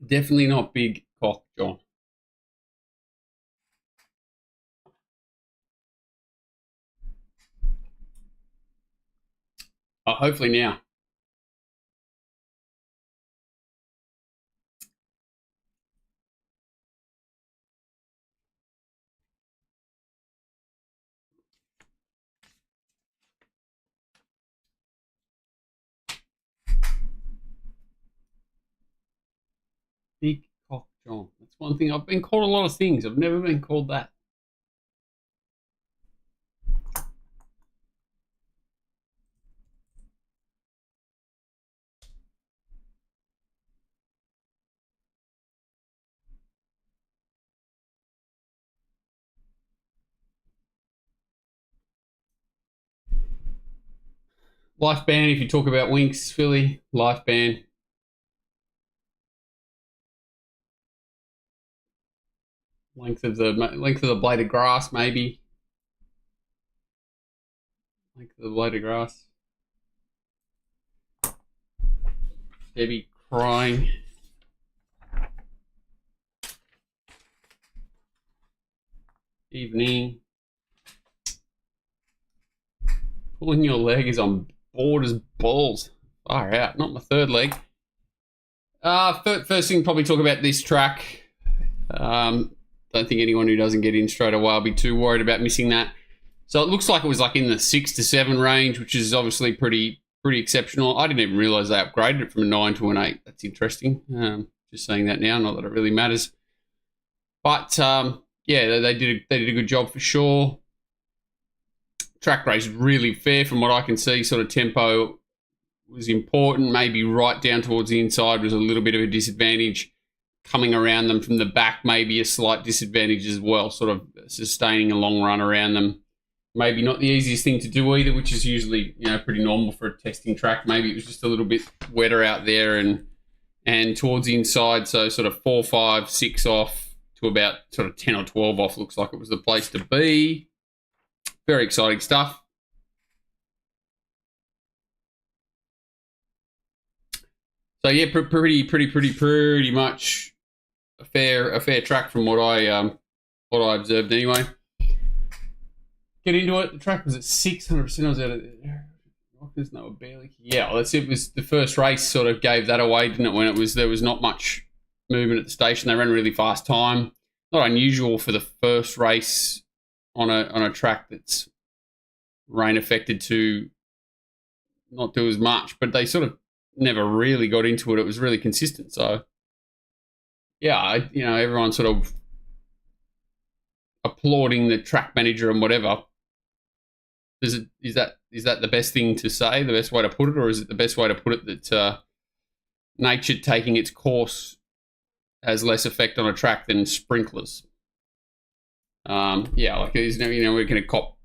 Definitely not big cock, John. Hopefully now. Big cock, John. That's one thing. I've been called a lot of things. I've never been called that. Life ban, if you talk about Winks, Philly, life ban. Length of the blade of grass, maybe. Length of the blade of grass. Debbie crying. Evening. Pulling your leg is on board as balls. Far out. Not my third leg. First thing, probably talk about this track. Don't think anyone who doesn't get in straight away will be too worried about missing that. So it looks like it was like in the 6 to 7 range, which is obviously pretty exceptional. I didn't even realise they upgraded it from a 9 to an 8. That's interesting. Just saying that now, not that it really matters. But yeah, they did a good job for sure. Track race is really fair from what I can see. Sort of tempo was important. Maybe right down towards the inside was a little bit of a disadvantage. Coming around them from the back, maybe a slight disadvantage as well. Sort of sustaining a long run around them. Maybe not the easiest thing to do either, which is usually, you know, pretty normal for a testing track. Maybe it was just a little bit wetter out there and towards the inside. So sort of 4, 5, 6 off to about sort of 10 or 12 off looks like it was the place to be. Very exciting stuff. So yeah, pretty much a fair track from what I observed anyway. Get into it. The track was at 600%. I was out of there. Rockers, no, barely. Yeah, well, that's it. Was the first race sort of gave that away, didn't it? When there was not much movement at the station. They ran a really fast time. Not unusual for the first race on a track that's rain affected to not do as much, but they sort of never really got into it. It was really consistent. So yeah, everyone sort of applauding the track manager and whatever. Is that the best thing to say, the best way to put it, or is it the best way to put it that nature taking its course has less effect on a track than sprinklers? Yeah, like there's we're going to cop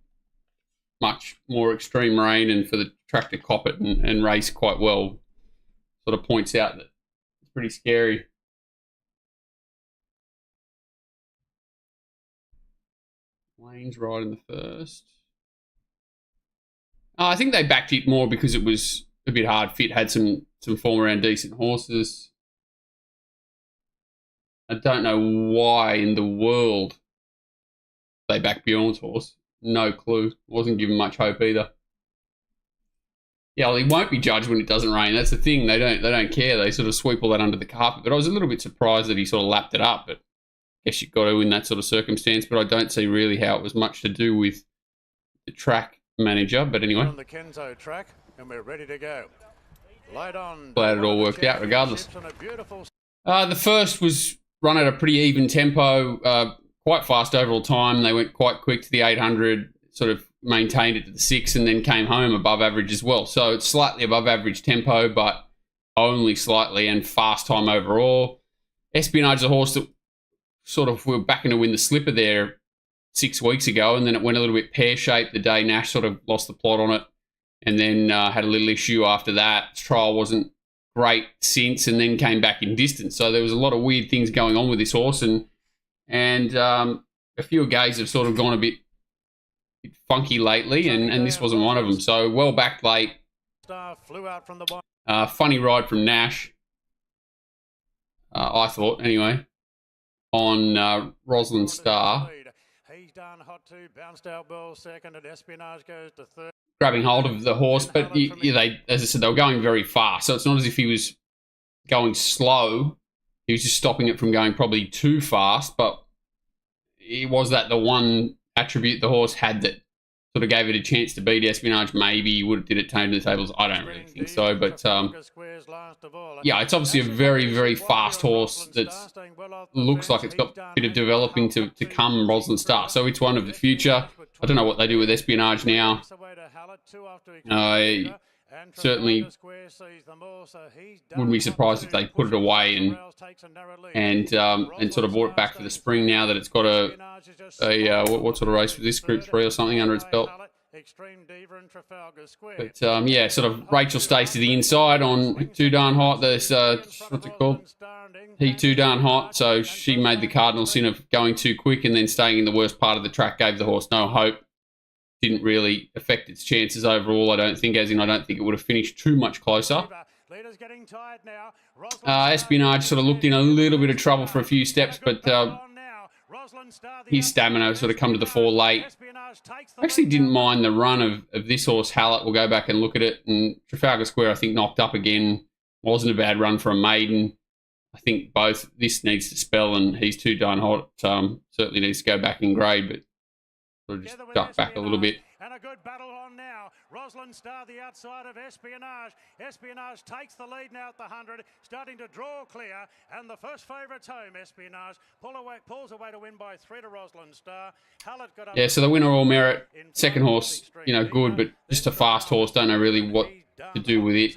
much more extreme rain, and for the track to cop it and race quite well sort of points out that it's pretty scary. Lane's right in the first. I think they backed it more because it was a bit hard fit, had some form around decent horses. I don't know why in the world they backed Bjorn's horse. No clue. Wasn't given much hope either. Yeah, well, he won't be judged when it doesn't rain. That's the thing. They don't care. They sort of sweep all that under the carpet. But I was a little bit surprised that he sort of lapped it up. But I guess you've got to in that sort of circumstance. But I don't see really how it was much to do with the track manager. But anyway, on the Kenzo track, and we're ready to go. Light on. Glad it all worked out regardless. The first was run at a pretty even tempo, quite fast overall time. They went quite quick to the 800, sort of maintained it to the 6, and then came home above average as well. So it's slightly above average tempo, but only slightly, and fast time overall. Espionage is a horse that sort of we were backing to win the slipper there 6 weeks ago, and then it went a little bit pear-shaped the day Nash sort of lost the plot on it, and then had a little issue after that. Trial wasn't great since, and then came back in distance. So there was a lot of weird things going on with this horse, and a few gays have sort of gone a bit funky lately, and this wasn't one of them. So well backed late. Funny ride from Nash. I thought anyway, on Rosalind Star. He's done hot too. Bounced out well second, and Espionage goes to third. Grabbing hold of the horse, but they, as I said, they were going very fast. So it's not as if he was going slow. He was just stopping it from going probably too fast. But it was that the one attribute the horse had that sort of gave it a chance to beat Espionage. Maybe he would have did it tame to the tables. I don't really think so. But yeah, it's obviously a very, very fast horse that looks like it's got a bit of developing to come, Rosalind Star. So it's one of the future. I don't know what they do with Espionage now. Certainly wouldn't be surprised if they put it away and sort of brought it back for the spring now that it's got what sort of race was this, Group 3 or something under its belt. But yeah, sort of Rachel stays to the inside on Too Darn Hot. There's what's it called? He Too Darn Hot. So she made the cardinal sin of going too quick and then staying in the worst part of the track, gave the horse no hope. Didn't really affect its chances overall, I don't think, as in I don't think it would have finished too much closer. Espionage sort of looked in a little bit of trouble for a few steps, but his stamina sort of come to the fore late. I actually didn't mind the run of this horse, Hallett. We'll go back and look at it. And Trafalgar Square, I think, knocked up again. Wasn't a bad run for a maiden. I think both this needs to spell, and He's Too Darn Hot certainly needs to go back in grade, but sort of just duck back a little bit. And a good battle on now. Rosalind Star, the outside of Espionage. Espionage takes the lead now at the 100, starting to draw clear. And the first favourite's home, Espionage. Pulls away to win by 3 to Rosalind Star. Yeah, so the winner all merit. Second horse, good, but just a fast horse. Don't know really what to do with it.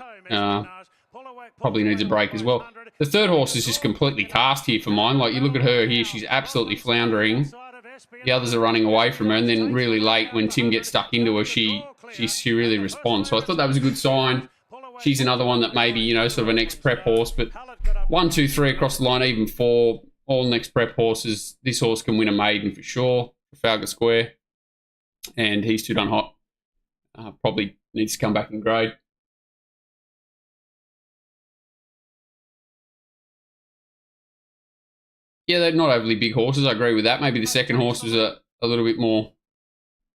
Probably needs a break as well. The third horse is just completely cast here for mine. Like, you look at her here, she's absolutely floundering. The others are running away from her, and then really late when Tim gets stuck into her, she really responds. So I thought that was a good sign. She's another one that maybe, sort of a next prep horse, but 1, 2, 3 across the line, even 4, all next prep horses. This horse can win a maiden for sure, Trafalgar Square, and He's Too Darn Hot. Probably needs to come back in grade. Yeah, they're not overly big horses. I agree with that. Maybe the second horse was a little bit more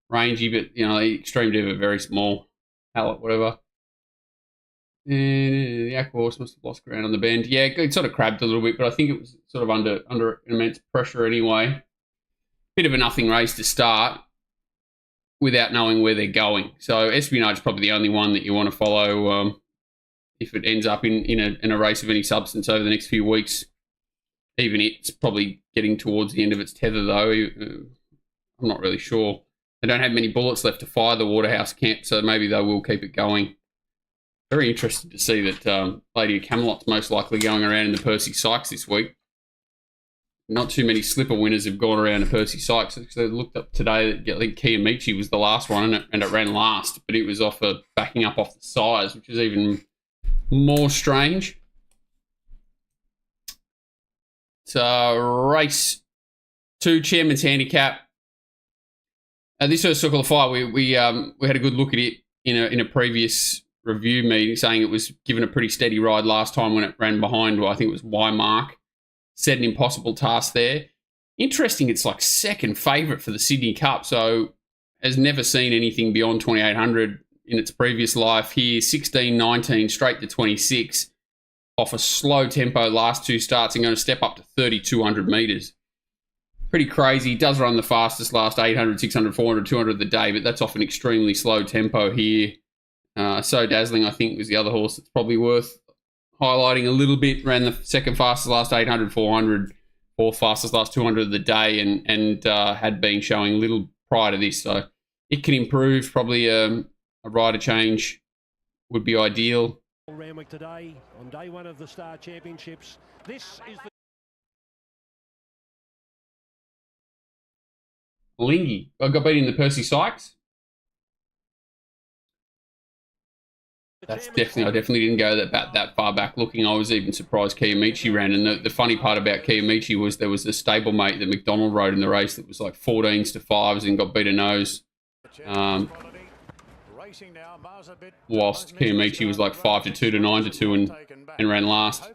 rangy, but, the Extreme Diva, very small. Hallett, whatever. And the Aqua horse must have lost ground on the bend. Yeah, it sort of crabbed a little bit, but I think it was sort of under immense pressure anyway. Bit of a nothing race to start without knowing where they're going. So Espionage is probably the only one that you want to follow if it ends up in a race of any substance over the next few weeks. Even it's probably getting towards the end of its tether, though. I'm not really sure. They don't have many bullets left to fire the Waterhouse camp, so maybe they will keep it going. Very interested to see that Lady of Camelot's most likely going around in the Percy Sykes this week. Not too many slipper winners have gone around to Percy Sykes. So I looked up today that I think Kiyomichi was the last one, and it ran last, but it was backing up off the size, which is even more strange. Race 2, Chairman's Handicap. This was Circle of Fire. We had a good look at it in a previous review meeting, saying it was given a pretty steady ride last time when it ran behind. I think it was Y-Mark. Set an impossible task there. Interesting, it's like second favourite for the Sydney Cup, so has never seen anything beyond 2,800 in its previous life. Here, 16, 19, straight to 26. Off a slow tempo last 2 starts and going to step up to 3,200 metres. Pretty crazy. Does run the fastest last 800, 600, 400, 200 of the day, but that's off an extremely slow tempo here. So Dazzling, I think, was the other horse that's probably worth highlighting a little bit. Ran the second fastest last 800, 400, 4th fastest last 200 of the day, and had been showing little prior to this. So it can improve. Probably a rider change would be ideal. Randwick today on day 1 of the Star Championships. This is the Lingy. I got beat in the Percy Sykes. I definitely didn't go that far back looking. I was even surprised Kiyomichi ran. And the funny part about Kiyomichi was there was a stablemate that McDonald rode in the race that was like 14s to 5s and got beat a nose. Whilst Kiyomichi was like 5 to 2 to 9 to 2 and ran last.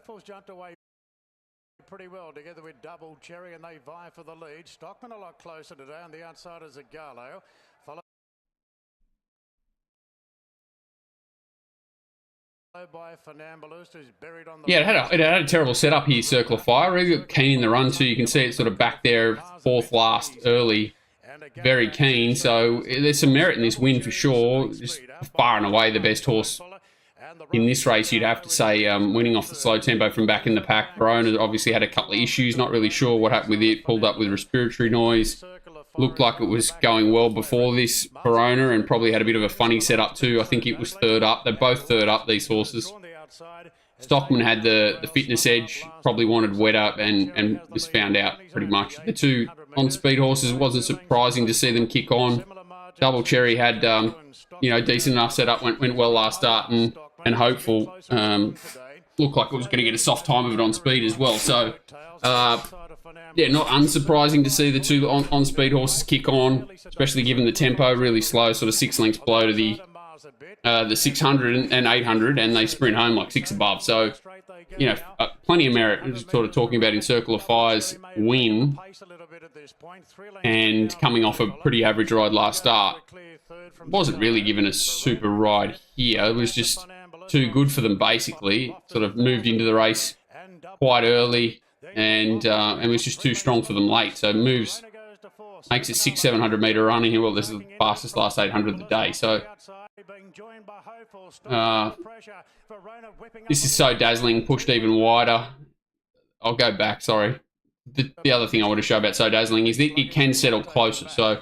pretty well together with Double Cherry, and they vie for the lead. Stockman a lot closer today on the outside as a Garlo. Followed by Funambulist, who's buried on the... Yeah, it had a terrible setup here, Circle of Fire. Really got keen in the run too. You can see it's sort of back there, fourth last early. Very keen, so there's some merit in this win for sure. Just far and away the best horse in this race, you'd have to say, winning off the slow tempo from back in the pack. Verona obviously had a couple of issues, not really sure what happened with it. Pulled up with respiratory noise. Looked like it was going well before this, Verona, and probably had a bit of a funny setup too. I think it was third up. They're both third up, these horses. Stockman had the fitness edge, probably wanted wetter and was found out pretty much. The two on-speed horses, it wasn't surprising to see them kick on. Double Cherry had, decent enough setup, went well last start and hopeful. Looked like it was going to get a soft time of it on speed as well. So, not unsurprising to see the two on-speed horses kick on, especially given the tempo, really slow, sort of 6 lengths below to the 600 and 800, and they sprint home like 6 above. So, plenty of merit. Sort of talking about in Circle of Fire's win, and coming off a pretty average ride last start. Wasn't really given a super ride here. It was just too good for them, basically. Sort of moved into the race quite early, and was just too strong for them late. So makes it 600-700 metre running here. Well, this is the fastest last 800 of the day. So this is So Dazzling, pushed even wider. I'll go back, sorry. The other thing I want to show about So Dazzling is that it can settle closer. So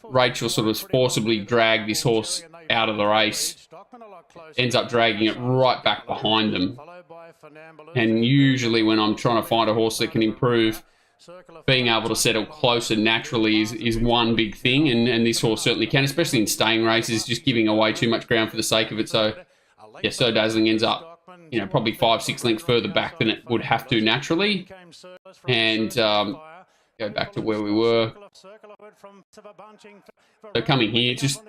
Rachel sort of forcibly dragged this horse out of the race, ends up dragging it right back behind them. And usually when I'm trying to find a horse that can improve, being able to settle closer naturally is one big thing, and this horse certainly can, especially in staying races, just giving away too much ground for the sake of it. So, yeah, So Dazzling ends up, probably 5-6 lengths further back than it would have to naturally. And go back to where we were. So coming here, just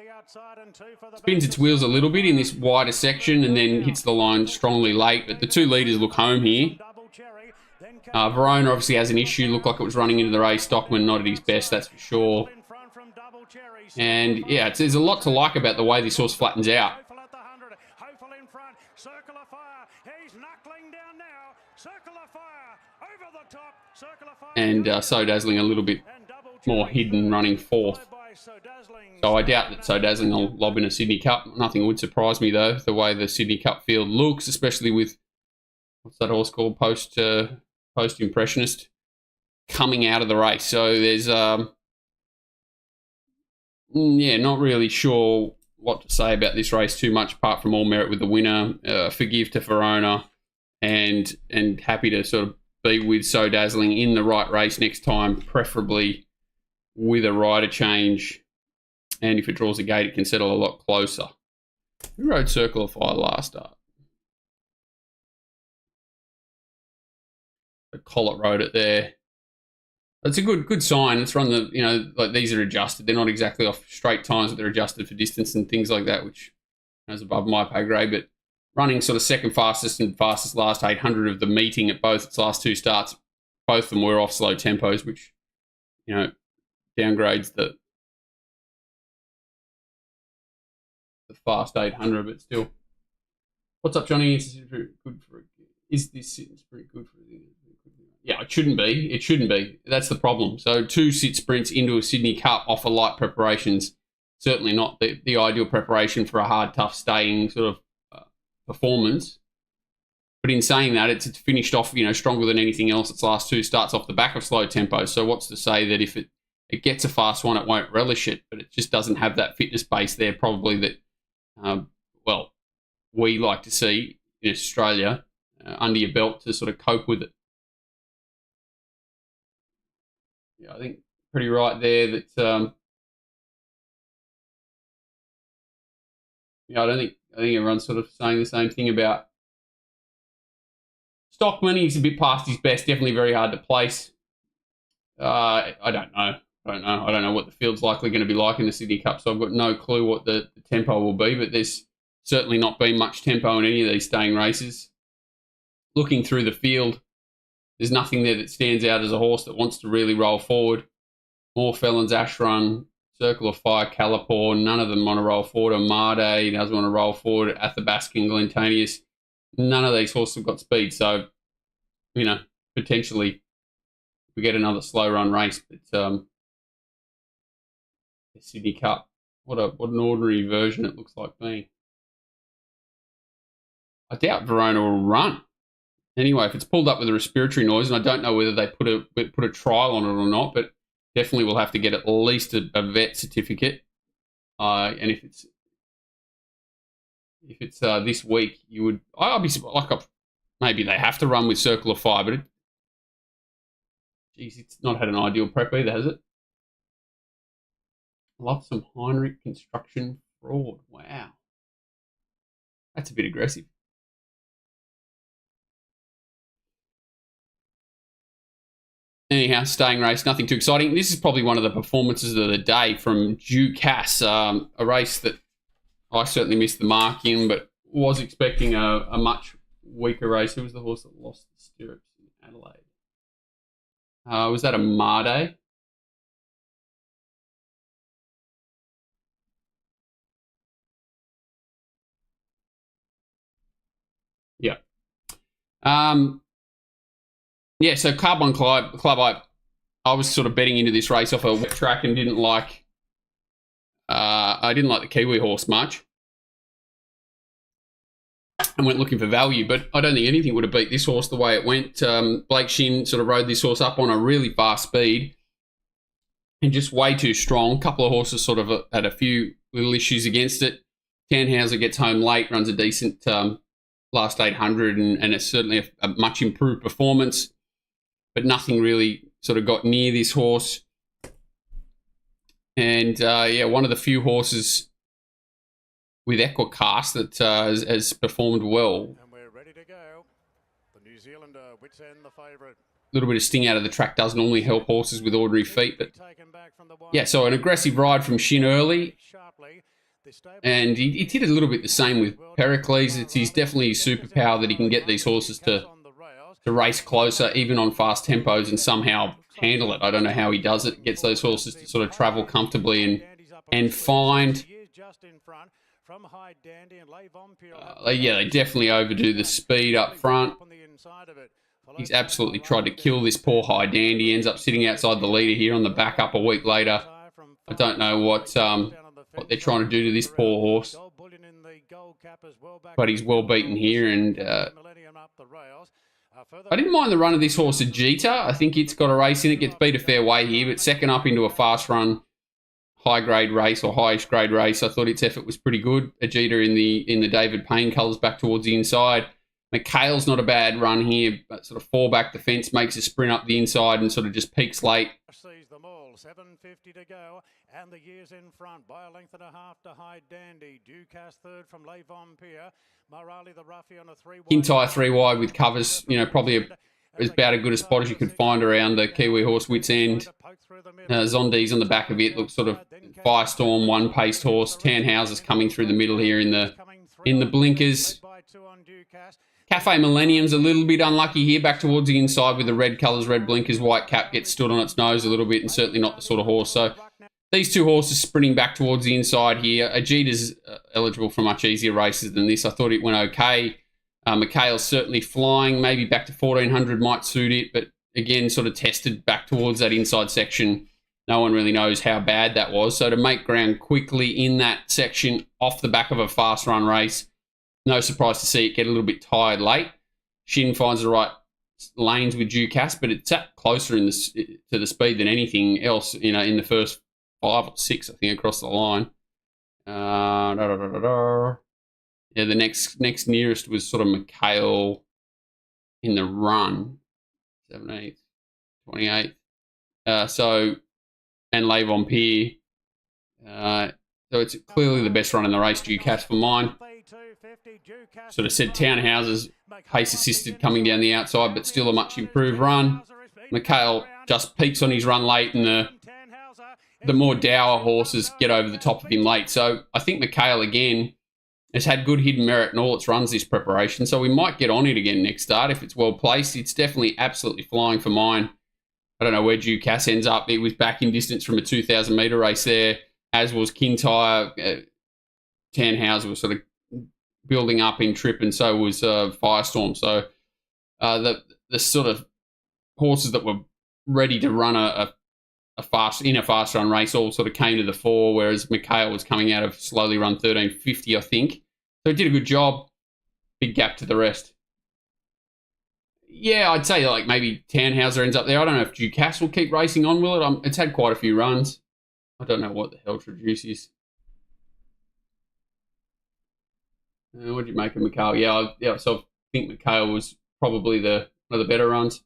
spins its wheels a little bit in this wider section and then hits the line strongly late. But the two leaders look home here. Verona obviously has an issue. Looked like it was running into the race. Stockman not at his best, that's for sure. And yeah, there's a lot to like about the way this horse flattens out. And So Dazzling a little bit more hidden, running fourth. So I doubt that So Dazzling will lob in a Sydney Cup. Nothing would surprise me though, the way the Sydney Cup field looks, especially with, what's that horse called, Post-Impressionist, coming out of the race. So there's, not really sure what to say about this race too much, apart from all merit with the winner. Forgive to Verona, and happy to sort of be with So Dazzling in the right race next time, preferably with a rider change. And if it draws a gate, it can settle a lot closer. Who rode Circle of Fire last start? The Collett rode it there. It's a good sign. It's run the, like these are adjusted. They're not exactly off straight times, but they're adjusted for distance and things like that, which is above my pay grade. But running sort of second fastest and fastest last 800 of the meeting at both its last 2 starts, both of them were off slow tempos, which, downgrades the fast 800, but still. What's up, Johnny? Is this sit sprint good for it? Yeah, it shouldn't be. It shouldn't be. That's the problem. So 2 sit sprints into a Sydney Cup off a light preparation's certainly not the ideal preparation for a hard, tough staying sort of performance. But in saying that, it's finished off, stronger than anything else. Its last 2 starts off the back of slow tempo. So what's to say that if it gets a fast one, it won't relish it, but it just doesn't have that fitness base there probably that, we like to see in Australia under your belt to sort of cope with it. Yeah, I think pretty right there that, I think everyone's sort of saying the same thing about Stockman. He's a bit past his best, definitely very hard to place. I don't know. I don't know what the field's likely going to be like in the Sydney Cup, so I've got no clue what the tempo will be, but there's certainly not been much tempo in any of these staying races. Looking through the field, There's nothing there that stands out as a horse that wants to really roll forward. More Felons, Ashrun, Circle of Fire, Calipore, none of them want to roll forward. Amade doesn't want to roll forward. Athabascan, Glentanius, none of these horses have got speed. So, you know, potentially we get another slow run race. But the Sydney Cup, what an ordinary version it looks like being. I doubt Verona will run. Anyway, if it's pulled up with a respiratory noise, and I don't know whether they put a trial on it or not, but definitely we'll have to get at least a vet certificate. And if it's this week, I'll be like, maybe they have to run with Circle of Fire, but it's not had an ideal prep either, has it? Love some Heinrich construction fraud. Wow, that's a bit aggressive. Anyhow, staying race, nothing too exciting. This is probably one of the performances of the day from Ducasse, a race that I certainly missed the mark in, but was expecting a much weaker race. Who was the horse that lost the stirrups in Adelaide? Was that a Made? Yeah. Yeah, so Carbine Club, I was sort of betting into this race off a wet track and didn't like the Kiwi horse much. And went looking for value, but I don't think anything would have beat this horse the way it went. Blake Shin sort of rode this horse up on a really fast speed and just way too strong. A couple of horses sort of had a few little issues against it. Tannhauser gets home late, runs a decent last 800, and it's certainly a much improved performance, but nothing really sort of got near this horse. And, one of the few horses with Equicast that has performed well. And we're ready to go. The New Zealander, Wits End, the favourite. A little bit of sting out of the track doesn't normally help horses with ordinary feet, but yeah, so an aggressive ride from Shin early. And he did a little bit the same with Pericles. He's definitely his superpower that he can get these horses to race closer, even on fast tempos, and somehow handle it. I don't know how he does it. Gets those horses to sort of travel comfortably and find. They definitely overdo the speed up front. He's absolutely tried to kill this poor High Dandy. He ends up sitting outside the leader here on the back up a week later. I don't know what they're trying to do to this poor horse, but he's well beaten here. And I didn't mind the run of this horse, Ajita. I think it's got a race in it. Gets beat a fair way here, but second up into a fast run, high grade race or highish grade race. I thought its effort was pretty good. Ajita in the David Payne colours back towards the inside. McHale's not a bad run here, but sort of fall back the fence, makes a sprint up the inside and sort of just peaks late. Sees them all, 7:50 to go, and the years in front by a length and a half to High Dandy. Ducasse third from Les Vampires. Morali the roughie on a 3-wide. Kintyre 3-wide with covers, probably about as good a spot as you could find around the Kiwi horse Wits End. Zondi's on the back of it, looks sort of Firestorm, one-paced horse. Tannhauser's coming through the middle here in the blinkers. Cafe Millennium's a little bit unlucky here, back towards the inside with the red colours, red blinkers, white cap, gets stood on its nose a little bit, and certainly not the sort of horse. So these two horses sprinting back towards the inside here. Ajita's eligible for much easier races than this. I thought it went okay. McHale's certainly flying, maybe back to 1400 might suit it, but again, sort of tested back towards that inside section. No one really knows how bad that was. So to make ground quickly in that section off the back of a fast run race, no surprise to see it get a little bit tired late. Shin finds the right lanes with Ducasse, but it's at closer to the speed than anything else, in the first 5 or 6, I think, across the line. Yeah, the next nearest was sort of McHale in the run. 17th, 28th. And Les Vampires. So it's clearly the best run in the race, Ducasse for mine. Sort of said Tannhauser's pace assisted coming down the outside, but still a much improved run. McHale just peaks on his run late, and the more dour horses get over the top of him late. So I think McHale, again, It's had good hidden merit in all its runs this preparation, so we might get on it again next start if it's well placed. It's definitely absolutely flying for mine. I don't know where Ducasse ends up. It was back in distance from a 2,000 metre race there, as was Kintyre. Tannhauser was sort of building up in trip, and so was Firestorm. So the sort of horses that were ready to run a fast run race all sort of came to the fore, whereas McHale was coming out of slowly run 13.50, I think. So it did a good job. Big gap to the rest. Yeah, I'd say like maybe Tannhauser ends up there. I don't know if Ducasse will keep racing on, will it? It's had quite a few runs. I don't know what the hell Traduce is. What did you make of McHale? Yeah, so I think McHale was probably one of the better runs.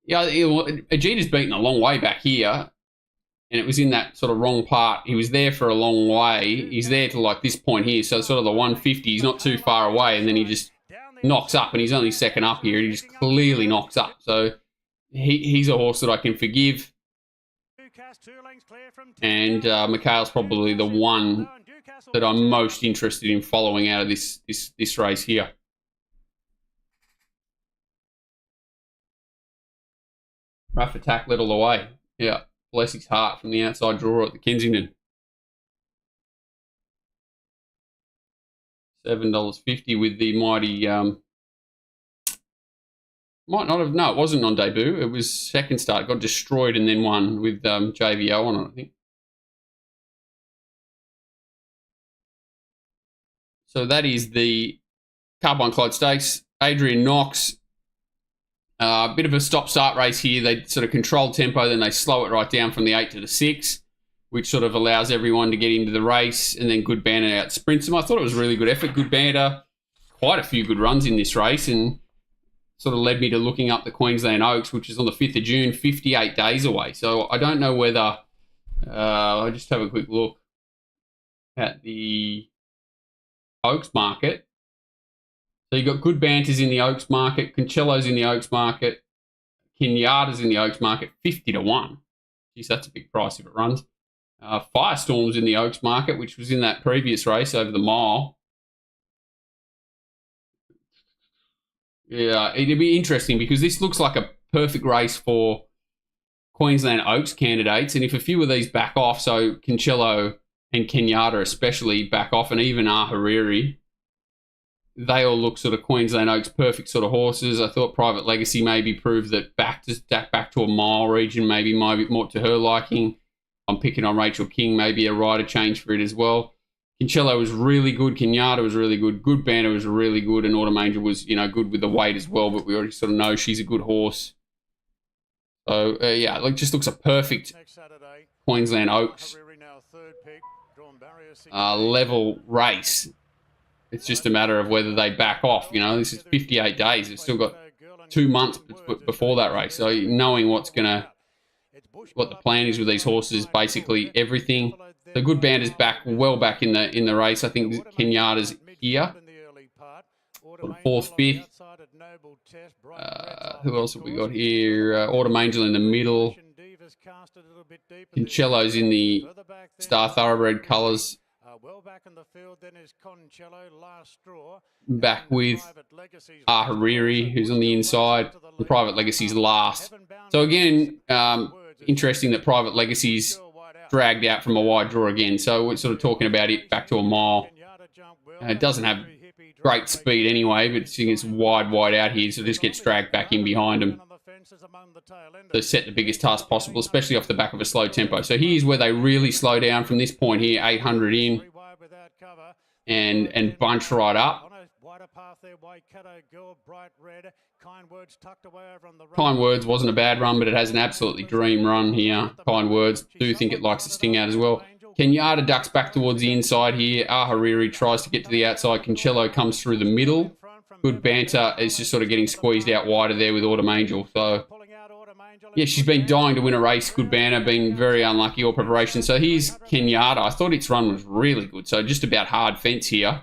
Yeah, Ajita's beaten a long way back here, and it was in that sort of wrong part. He was there for a long way. He's there to like this point here, so sort of the 150. He's not too far away, and then he just knocks up, and he's only second up here, and he just clearly knocks up. So he's a horse that I can forgive. And McHale's probably the one that I'm most interested in following out of this race here. Rough attack led all the way. Yeah, bless his heart from the outside drawer at the Kensington. $7.50 with the mighty... might not have... No, it wasn't on debut. It was second start. It got destroyed and then won with JVO on it, I think. So that is the Carbine Clyde Stakes. Adrian Knox... A bit of a stop-start race here. They sort of control tempo, then they slow it right down from the 8 to the 6, which sort of allows everyone to get into the race, and then Good Banter out sprints them. I thought it was a really good effort. Good Banter, quite a few good runs in this race, and sort of led me to looking up the Queensland Oaks, which is on the 5th of June, 58 days away. So I don't know whether... I'll just have a quick look at the Oaks market. So you've got Good Banters in the Oaks market, Concello's in the Oaks market, Kenyatta's in the Oaks market, 50 to 1. Geez, that's a big price if it runs. Firestorm's in the Oaks market, which was in that previous race over the mile. Yeah, it'd be interesting because this looks like a perfect race for Queensland Oaks candidates. And if a few of these back off, so Concello and Kenyatta especially back off, and even Hariri, they all look sort of Queensland Oaks perfect sort of horses. I thought Private Legacy maybe proved that back to a mile region maybe might be more to her liking. I'm picking on Rachel King, maybe a rider change for it as well. Concello was really good. Kenyatta was really good. Good Banter was really good. And Autumn Angel was, good with the weight as well. But we already sort of know she's a good horse. So, yeah, it just looks a perfect Queensland Oaks level race. It's just a matter of whether they back off. This is 58 days. They've still got 2 months before that race. So knowing what the plan is with these horses, basically everything. So Good Banter's well back in the race. I think Kenyatta's here. Fourth, fifth. Who else have we got here? Autumn Angel in the middle. Concello's in the Star Thoroughbred colours. Well back in the field, then is Concello, last straw. Back with Hariri, who's on the inside, and Private Legacy's last. So again, interesting that Private Legacy's dragged out from a wide draw again. So we're sort of talking about it back to a mile. It doesn't have great speed anyway, but it's wide out here, so it just gets dragged back in behind him. To set the biggest task possible, especially off the back of a slow tempo. So here's where they really slow down from this point here, 800 in, and bunch right up. Kind Words wasn't a bad run, but it has an absolutely dream run here. Kind Words, do think it likes to sting out as well. Kenyatta ducks back towards the inside here. Hariri tries to get to the outside. Concello comes through the middle. Good Banter is just sort of getting squeezed out wider there with Autumn Angel. So, yeah, she's been dying to win a race. Good Banter, been very unlucky all preparation. So here's Kenyatta. I thought its run was really good. So just about hard fence here.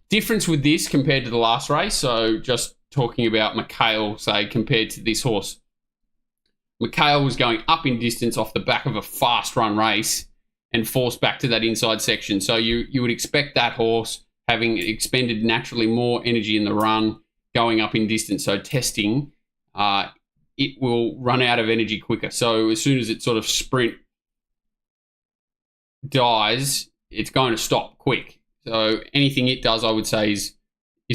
Difference with this compared to the last race. So just talking about McHale, say, compared to this horse. McHale was going up in distance off the back of a fast run race. and force back to that inside section. So you would expect that horse, having expended naturally more energy in the run, going up in distance, so testing, it will run out of energy quicker. So as soon as it sort of sprint dies, it's going to stop quick. So anything it does, I would say, is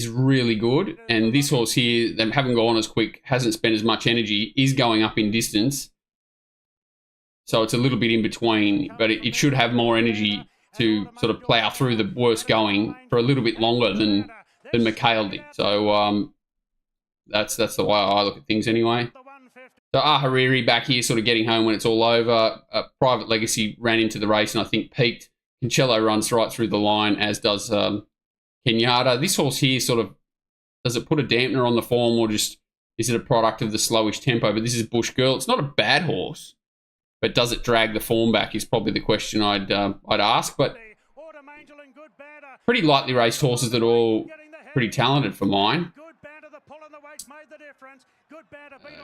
really good. And this horse here, them haven't gone as quick, hasn't spent as much energy, is going up in distance. So it's a little bit in between, but it should have more energy to sort of plough through the worst going for a little bit longer than Mikhail did. So that's the way I look at things anyway. So Hariri back here sort of getting home when it's all over. Private Legacy ran into the race and I think peaked. Cancello runs right through the line, as does Kenyatta. This horse here sort of, does it put a dampener on the form, or just is it a product of the slowish tempo? But this is Bush Girl. It's not a bad horse, but does it drag the form back is probably the question I'd ask. But pretty lightly raced horses that are all pretty talented for mine.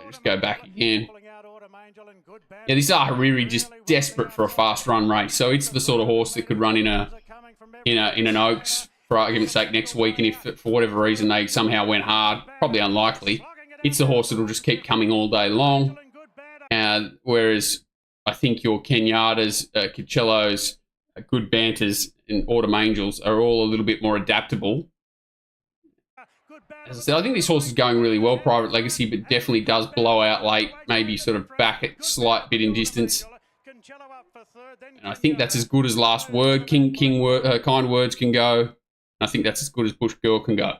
Just go back again. Yeah, this Hariri just desperate for a fast run race. So it's the sort of horse that could run in an Oaks, for argument's sake, next week. And if for whatever reason they somehow went hard, probably unlikely, it's the horse that will just keep coming all day long. Whereas I think your Kenyatas, Cancellos, Good Banters, and Autumn Angels are all a little bit more adaptable. As I said, I think this horse is going really well, Private Legacy, but definitely does blow out late, maybe sort of back a slight bit in distance. And I think that's as good as Last Word, Kind Words can go. I think that's as good as Bush Girl can go.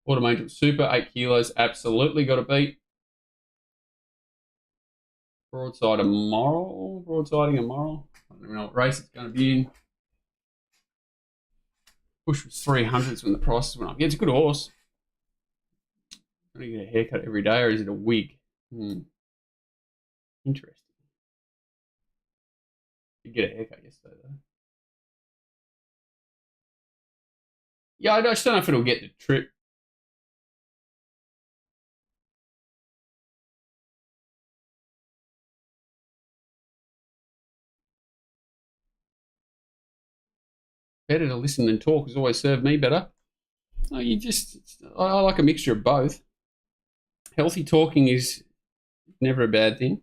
Autumn Angel Super, 8 kilos, absolutely got to beat. Broadsiding Immoral. I don't know what race it's going to be in. Bush was 300s when the prices went up. Yeah, it's a good horse. Do you get a haircut every day, or is it a wig? Interesting. You get a haircut yesterday, though. Yeah, I just don't know if it'll get the trip. Better to listen than talk has always served me better. No, I like a mixture of both. Healthy talking is never a bad thing.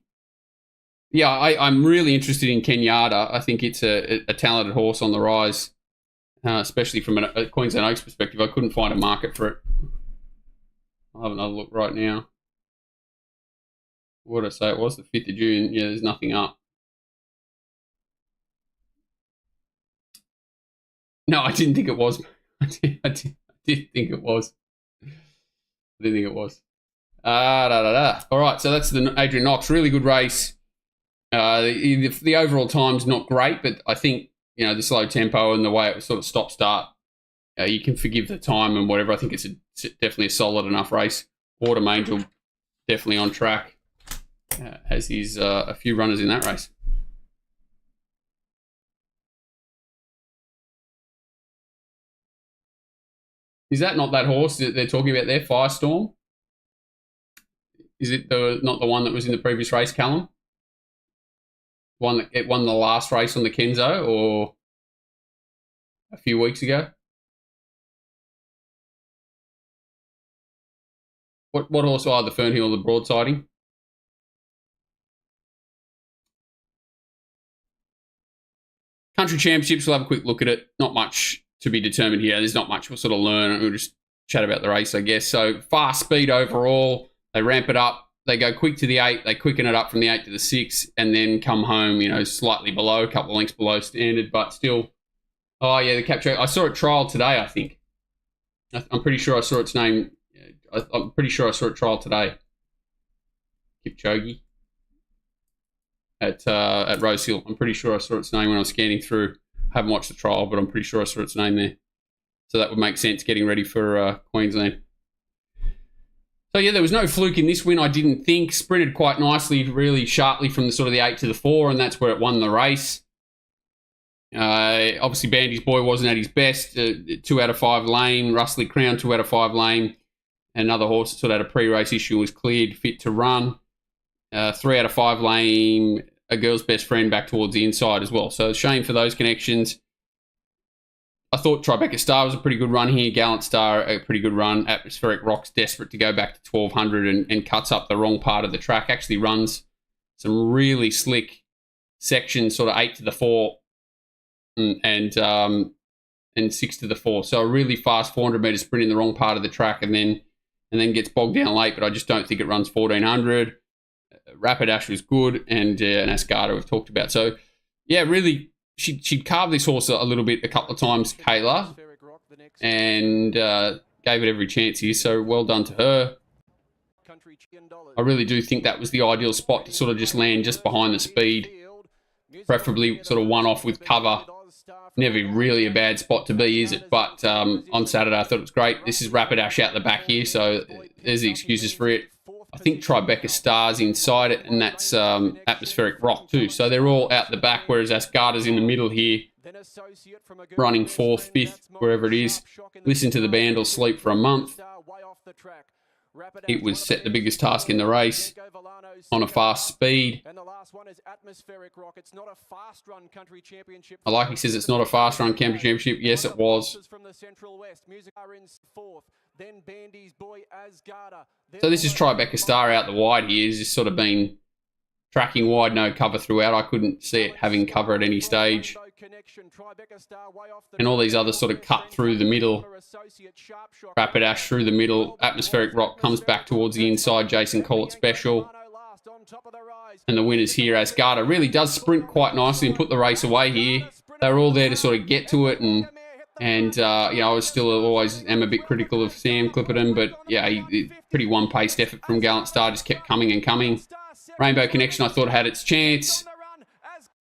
Yeah, I'm really interested in Kenyatta. I think it's a talented horse on the rise, especially from a Queensland Oaks perspective. I couldn't find a market for it. I'll have another look right now. What did I say? It was the 5th of June. Yeah, there's nothing up. No, I didn't think it was. I did think it was. All right, so that's the Adrian Knox. Really good race. The overall time's not great, but I think, the slow tempo and the way it was sort of stop-start, you can forgive the time and whatever. I think it's definitely a solid enough race. Autumn Angel definitely on track, as is a few runners in that race. Is that not that horse that they're talking about there, Firestorm? Is it not the one that was in the previous race, Callum? It won the last race on the Kenzo, or a few weeks ago? What horse are the Fernhill, the Broadsiding? Country Championships, we'll have a quick look at it. Not much to be determined here. There's not much we'll sort of learn. We'll just chat about the race, I guess. So fast speed overall. They ramp it up. They go quick to the 8. They quicken it up from the 8 to the 6, and then come home, slightly below, a couple of lengths below standard, but still. Oh yeah, the capture. I saw it trial today, I think. I'm pretty sure I saw its name. I'm pretty sure I saw it trial today. Kipchoge at Rose Hill. I'm pretty sure I saw its name when I was scanning through. I haven't watched the trial, but I'm pretty sure I saw its name there. So that would make sense getting ready for Queensland. So yeah, there was no fluke in this win, I didn't think. Sprinted quite nicely, really sharply from the sort of the 8 to the 4, and that's where it won the race. Obviously, Bandy's Boy wasn't at his best. 2 out of 5 lame. Rustly Crown, 2 out of 5 lame. Another horse that sort of had a pre-race issue was cleared, fit to run. 3 out of 5 lame. a girl's best friend back towards the inside as well. So shame for those connections. I thought Tribeca Star was a pretty good run here. Gallant Star, a pretty good run. Atmospheric Rock's desperate to go back to 1200 and cuts up the wrong part of the track. Actually runs some really slick sections, sort of 8 to the 4 and 6 to the 4. So a really fast 400 metre sprint in the wrong part of the track and then gets bogged down late, but I just don't think it runs 1400. Rapidash was good, and Ascada we've talked about. So, yeah, really, she'd carved this horse a little bit a couple of times, Kayla, and gave it every chance here, so well done to her. I really do think that was the ideal spot to sort of just land just behind the speed, preferably sort of one off with cover. Never really a bad spot to be, is it? But on Saturday, I thought it was great. This is Rapidash out the back here, so there's the excuses for it. I think Tribeca Star's inside it, and that's Atmospheric Rock too. So they're all out the back, whereas Ascada's in the middle here, running 4th, 5th, wherever it is. Listen to the band or sleep for a month. It was set the biggest task in the race on a fast speed. I like he says it's not a fast run country championship. Yes, it was. So this is Tribeca Star out the wide here. He's just sort of been tracking wide, no cover throughout. I couldn't see it having cover at any stage. And all these others sort of cut through the middle. Rapidash through the middle. Atmospheric Rock comes back towards the inside. Jason Collett Special. And the winners here, Ascada, really does sprint quite nicely and put the race away here. They were all there to sort of get to it, and you know, I was still always am a bit critical of Sam Clipperton, but yeah, pretty one-paced effort from Gallant Star, just kept coming and coming. Rainbow Connection, I thought had its chance.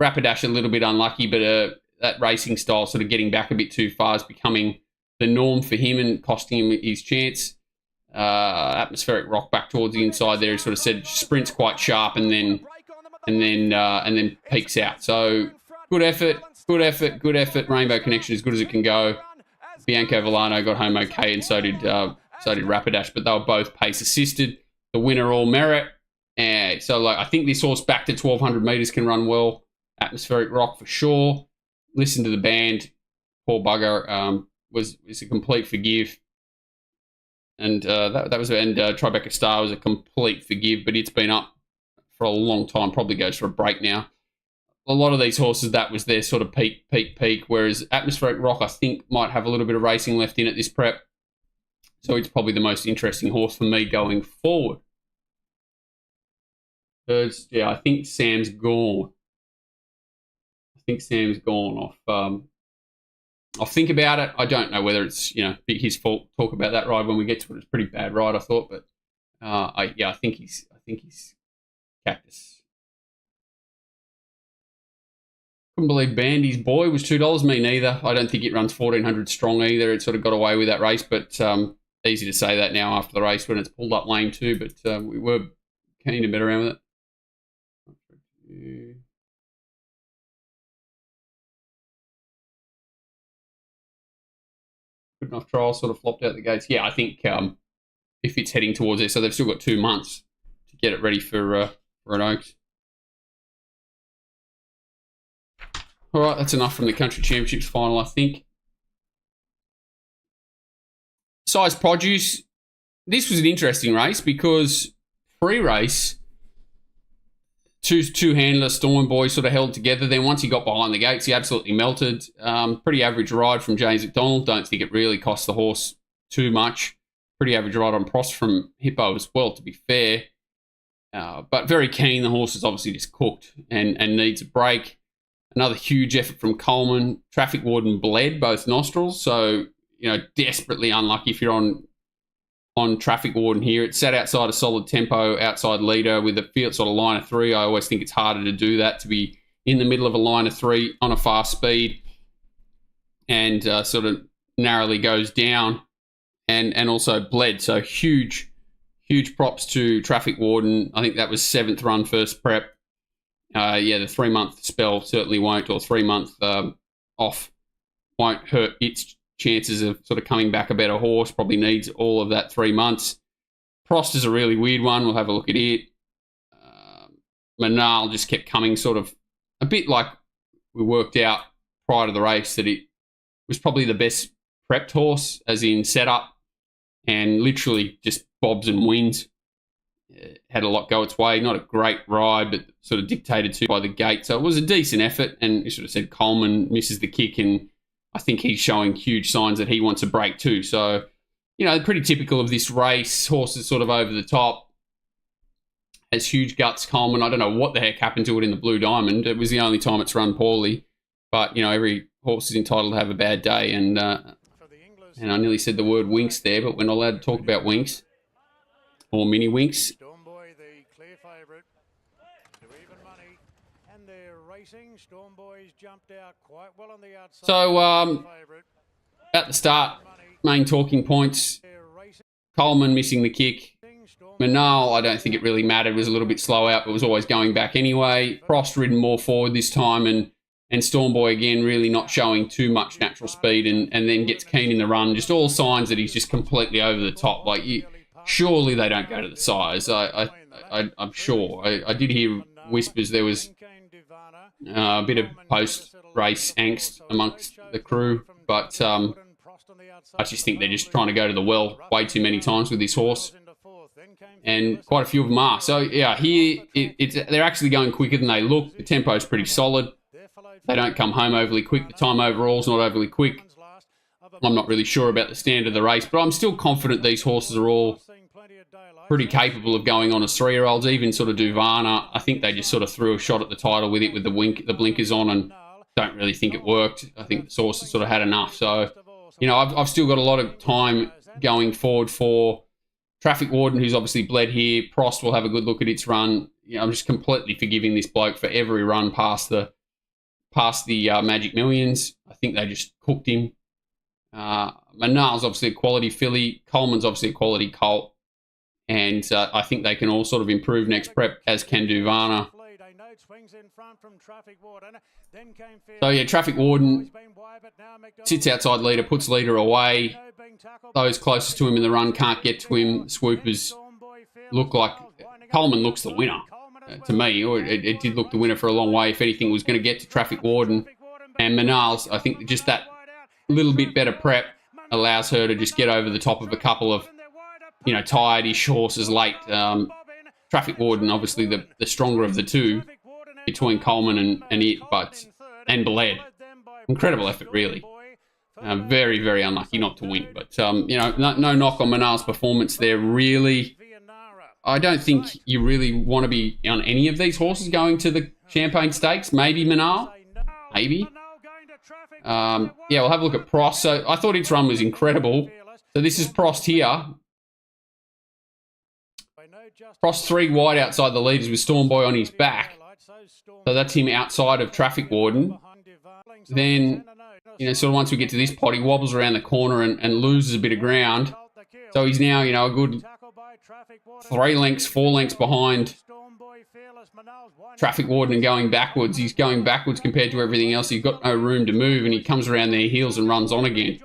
Rapidash a little bit unlucky, but that racing style sort of getting back a bit too far is becoming the norm for him and costing him his chance. Atmospheric Rock back towards the inside there, sort of said sprints quite sharp and then peaks out. So good effort. Rainbow Connection as good as it can go. Bianco Villano got home okay, and so did Rapidash, but they were both pace assisted. The winner all merit. So like I think this horse back to 1200 metres can run well. Atmospheric Rock for sure. Listen to the band. Poor bugger was a complete forgive. And that was Tribeca Star was a complete forgive, but it's been up for a long time. Probably goes for a break now. A lot of these horses, that was their sort of peak, whereas Atmospheric Rock, I think, might have a little bit of racing left in at this prep. So it's probably the most interesting horse for me going forward. Yeah, I think Sam's gone. I'll think about it. I don't know whether it's his fault. Talk about that ride when we get to it. It's a pretty bad ride, I thought, but I think he's Cactus. Couldn't believe Bandy's Boy was $2. Me neither. I don't think it runs 1400 strong either. It sort of got away with that race, but easy to say that now after the race when it's pulled up lame too. But we were keen to bet around with it. Good enough trial, sort of flopped out the gates. Yeah, I think if it's heading towards there, so they've still got 2 months to get it ready for an Oaks. All right, that's enough from the Country Championships final, I think. Size Produce. This was an interesting race because pre-race, two handler Storm Boy sort of held together. Then once he got behind the gates, he absolutely melted. Pretty average ride from James McDonald. Don't think it really cost the horse too much. Pretty average ride on Prost from Hippo as well, to be fair. But very keen. The horse is obviously just cooked and needs a break. Another huge effort from Coleman. Traffic Warden bled both nostrils, so desperately unlucky if you're on Traffic Warden here. It sat outside a solid tempo, outside leader with a field sort of line of 3. I always think it's harder to do that, to be in the middle of a line of 3 on a fast speed, and sort of narrowly goes down and also bled. So huge props to Traffic Warden. I think that was 7th run first prep. The 3-month spell certainly won't, or 3-month off won't hurt its chances of sort of coming back a better horse. Probably needs all of that 3 months. Prost is a really weird one. We'll have a look at it. Manal just kept coming sort of a bit like we worked out prior to the race that it was probably the best prepped horse, as in setup, and literally just bobs and wins. Had a lot go its way. Not a great ride, but sort of dictated to by the gate. So it was a decent effort, and you should have said Coleman misses the kick, and I think he's showing huge signs that he wants a break too. So, pretty typical of this race. Horses sort of over the top. Has huge guts, Coleman. I don't know what the heck happened to it in the Blue Diamond. It was the only time it's run poorly. But, every horse is entitled to have a bad day. And I nearly said the word winks there, but we're not allowed to talk about winks. Or mini winks. Stormboy, the clear favourite, to even money, and they're racing. Stormboy's jumped out quite well on the outside. So, at the start, main talking points. Coleman missing the kick. Manal, I don't think it really mattered. It was a little bit slow out, but was always going back anyway. Frost ridden more forward this time, and Stormboy again really not showing too much natural speed, and then gets keen in the run. Just all signs that he's just completely over the top. Surely they don't go to the size. I'm sure. I did hear whispers there was a bit of post-race angst amongst the crew, but I just think they're just trying to go to the well way too many times with this horse, and quite a few of them are. So, yeah, here they're actually going quicker than they look. The tempo's pretty solid. They don't come home overly quick. The time overall's not overly quick. I'm not really sure about the standard of the race, but I'm still confident these horses are all pretty capable of going on as 3-year-olds. Even sort of Duvana, I think they just sort of threw a shot at the title with it with the blinkers on, and don't really think it worked. I think the sources sort of had enough. So, I've still got a lot of time going forward for Traffic Warden, who's obviously bled here. Prost will have a good look at its run. I'm just completely forgiving this bloke for every run past the Magic Millions. I think they just cooked him. Manal's obviously a quality filly. Coleman's obviously a quality colt. And I think they can all sort of improve next prep, as can Duvana. So, yeah, Traffic Warden sits outside leader, puts leader away. Those closest to him in the run can't get to him. Swoopers look like... Coleman looks the winner, to me. Or it did look the winner for a long way. If anything, was going to get to Traffic Warden. And Manal's, I think just that little bit better prep allows her to just get over the top of a couple of, tired-ish horses late. Traffic Warden, obviously the stronger of the two between Coleman and Bled. Incredible effort, really. Very, very unlucky not to win. But, no knock on Manal's performance there, really. I don't think you really want to be on any of these horses going to the Champagne Stakes. Maybe Manal. Maybe. Yeah, we'll have a look at Prost. So I thought its run was incredible. So this is Prost here. Prost 3 wide outside the leaders with Stormboy on his back. So that's him outside of Traffic Warden. Then, sort of once we get to this pot, he wobbles around the corner and loses a bit of ground. So he's now, a good 4 lengths behind Traffic Warden and going backwards. He's going backwards compared to everything else. He's got no room to move, and he comes around their heels and runs on again.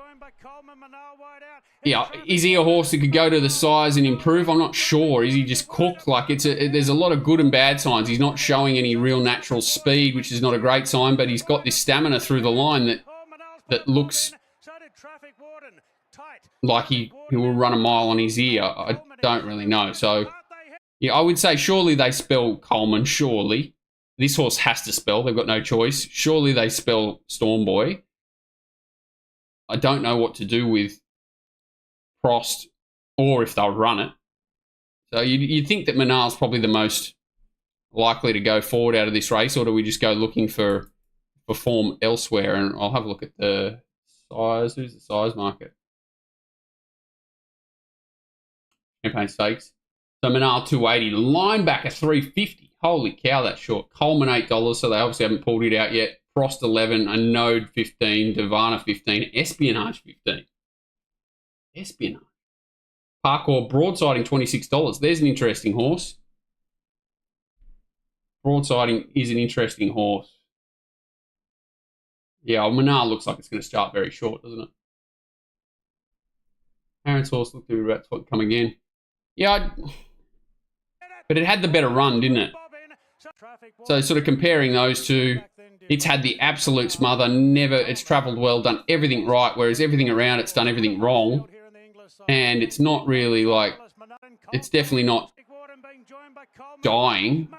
Yeah, is he a horse that could go to the size and improve? I'm not sure. Is he just cooked? There's a lot of good and bad signs. He's not showing any real natural speed, which is not a great sign, but he's got this stamina through the line that looks like he will run a mile on his ear. I don't really know. So, yeah, I would say surely they spell Coleman, surely. This horse has to spell. They've got no choice. Surely they spell Stormboy. I don't know what to do with Prost, or if they'll run it. So you'd think that Manal's probably the most likely to go forward out of this race, or do we just go looking for form elsewhere? And I'll have a look at the size. Who's the size market? Champagne Stakes. So Manal 280, Linebacker 350. Holy cow, that's short. Coleman $8, so they obviously haven't pulled it out yet. Prost 11, Anode 15, Duvana 15, Espionage 15. Espionage. Parkour Broadsiding $26. There's an interesting horse. Broadsiding is an interesting horse. Yeah, Manal looks like it's going to start very short, doesn't it? Aaron's horse looked to be about to come again. Yeah, but it had the better run, didn't it? So sort of comparing those two, it's had the absolute smother, it's travelled well, done everything right, whereas everything around it's done everything wrong. And it's not really like, it's definitely not dying.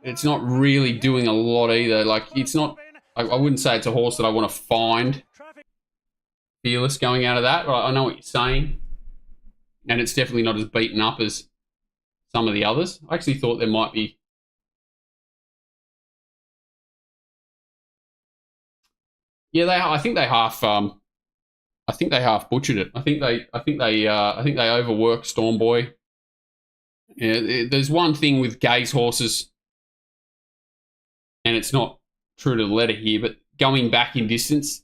It's not really doing a lot either. Like, it's not, I wouldn't say it's a horse that I want to find fearless going out of that. I know what you're saying. And it's definitely not as beaten up as some of the others. I actually thought there might be. Yeah, I think they half butchered it. I think they overworked Storm Boy. Yeah, there's one thing with Gay's horses, and it's not true to the letter here, but going back in distance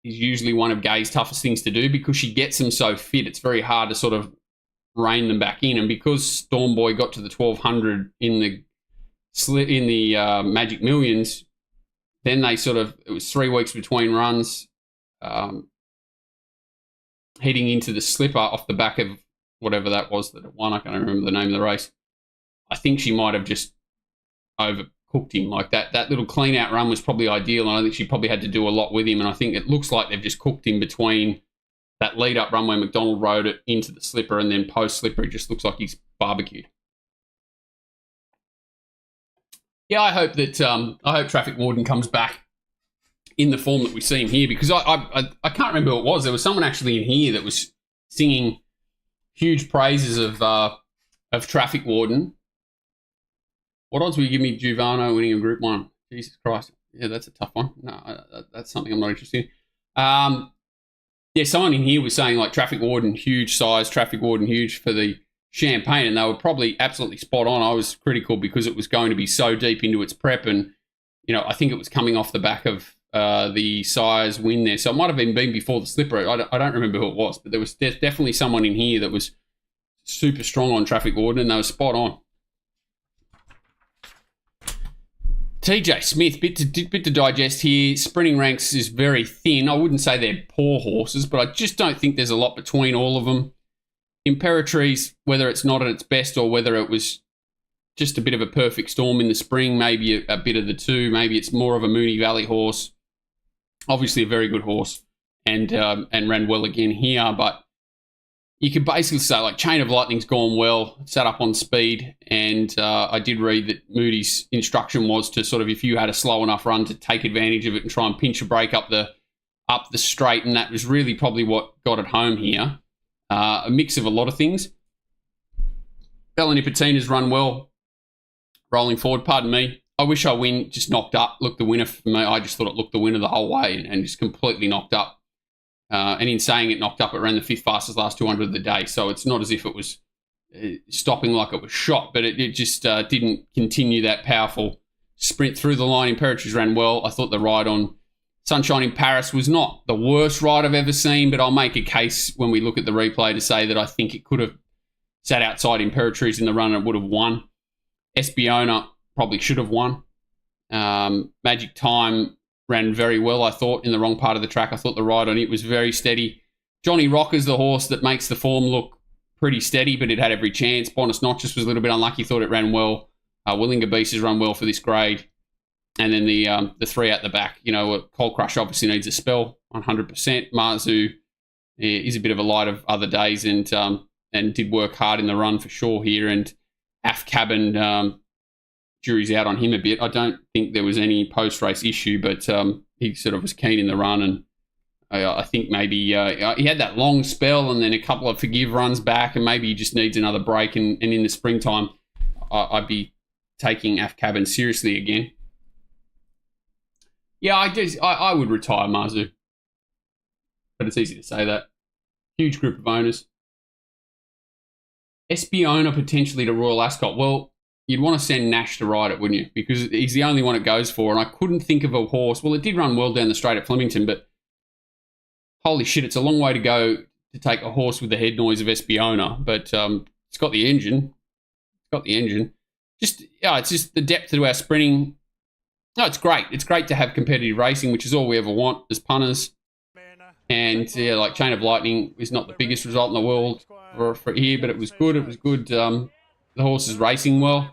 is usually one of Gay's toughest things to do because she gets them so fit. It's very hard to sort of rein them back in, and because Storm Boy got to the 1200 in the Magic Millions, then they it was 3 weeks between runs, heading into the slipper off the back of whatever that was that it won. I can't remember the name of the race. I think she might have just overcooked him. Like that little clean out run was probably ideal, and I think she probably had to do a lot with him, and I think it looks like they've just cooked him between that lead up run where McDonald rode it into the slipper, and then post slipper it just looks like he's barbecued. Yeah, I hope Traffic Warden comes back in the form that we see him here, because I can't remember who it was. There was someone actually in here that was singing huge praises of Traffic Warden. What odds will you give me Giovanni winning a Group 1? Jesus Christ. Yeah, that's a tough one. No, that's something I'm not interested in. Yeah, someone in here was saying like Traffic Warden huge size, Traffic Warden huge for the Champagne, and they were probably absolutely spot on. I was critical because it was going to be so deep into its prep, and I think it was coming off the back of the size win there, so it might have been before the slipper. I don't remember who it was, but there was definitely someone in here that was super strong on Traffic Warden, and they were spot on. TJ Smith, bit to digest here. Sprinting ranks is very thin. I wouldn't say they're poor horses, but I just don't think there's a lot between all of them. Imperatrice, whether it's not at its best or whether it was just a bit of a perfect storm in the spring, maybe a bit of the two, maybe it's more of a Moonee Valley horse. Obviously a very good horse and ran well again here, but you could basically say like Chain of Lightning's gone well, sat up on speed, and I did read that Moody's instruction was to sort of, if you had a slow enough run, to take advantage of it and try and pinch a break up the straight, and that was really probably what got it home here. A mix of a lot of things. Bella Nipotina's run well, rolling forward, pardon me. I wish I win, just knocked up. Looked the winner for me. I just thought it looked the winner the whole way and just completely knocked up. And in saying it knocked up, it ran the 5th fastest last 200 of the day. So it's not as if it was stopping like it was shot, but it just didn't continue that powerful sprint through the line. Imperatrice ran well. I thought the ride on Sunshine in Paris was not the worst ride I've ever seen, but I'll make a case when we look at the replay to say that I think it could have sat outside Imperatrice in the run and it would have won. Espiona probably should have won. Magic Time ran very well, I thought, in the wrong part of the track. I thought the ride on it was very steady. Johnny Rocker's the horse that makes the form look pretty steady, but it had every chance. Bonus Notches was a little bit unlucky, thought it ran well. Willinga Beast has run well for this grade. And then the three at the back, Cold Crush obviously needs a spell, 100%. Marzu is a bit of a light of other days and did work hard in the run for sure here. And Af Cabin, jury's out on him a bit. I don't think there was any post-race issue, but he sort of was keen in the run. And I think maybe he had that long spell and then a couple of forgive runs back, and maybe he just needs another break. And in the springtime, I'd be taking Af Cabin seriously again. Yeah, I would retire Marzu. But it's easy to say that. Huge group of owners. Espiona potentially to Royal Ascot. Well, you'd want to send Nash to ride it, wouldn't you? Because he's the only one it goes for. And I couldn't think of a horse. Well, it did run well down the straight at Flemington, but holy shit, it's a long way to go to take a horse with the head noise of Espiona. But it's got the engine. It's just the depth to our sprinting. No, it's great. It's great to have competitive racing, which is all we ever want as punters. And like Chain of Lightning is not the biggest result in the world for here, but it was good. It was good the horse is racing well.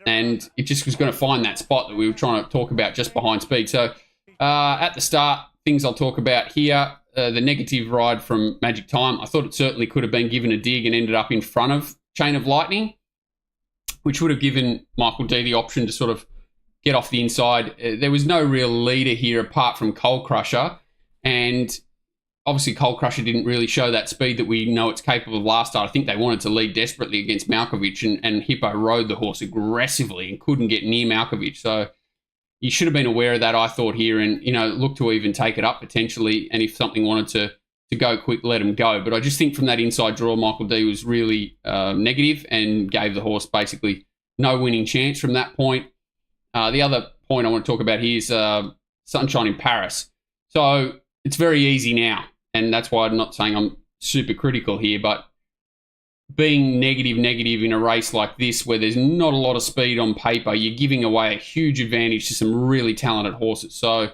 And it just was going to find that spot that we were trying to talk about just behind speed. So at the start, things I'll talk about here, the negative ride from Magic Time. I thought it certainly could have been given a dig and ended up in front of Chain of Lightning, which would have given Michael D the option to sort of get off the inside. There was no real leader here apart from Coal Crusher. And obviously Coal Crusher didn't really show that speed that we know it's capable of last start. I think they wanted to lead desperately against Malkovich, and Hippo rode the horse aggressively and couldn't get near Malkovich. So you should have been aware of that, I thought, here, and, you know, look to even take it up potentially. And if something wanted to go quick, let him go. But I just think from that inside draw, Michael D was really negative and gave the horse basically no winning chance from that point. The other point I want to talk about here is Sunshine in Paris. So it's very easy now, and that's why I'm not saying I'm super critical here, but being negative in a race like this where there's not a lot of speed on paper, you're giving away a huge advantage to some really talented horses. So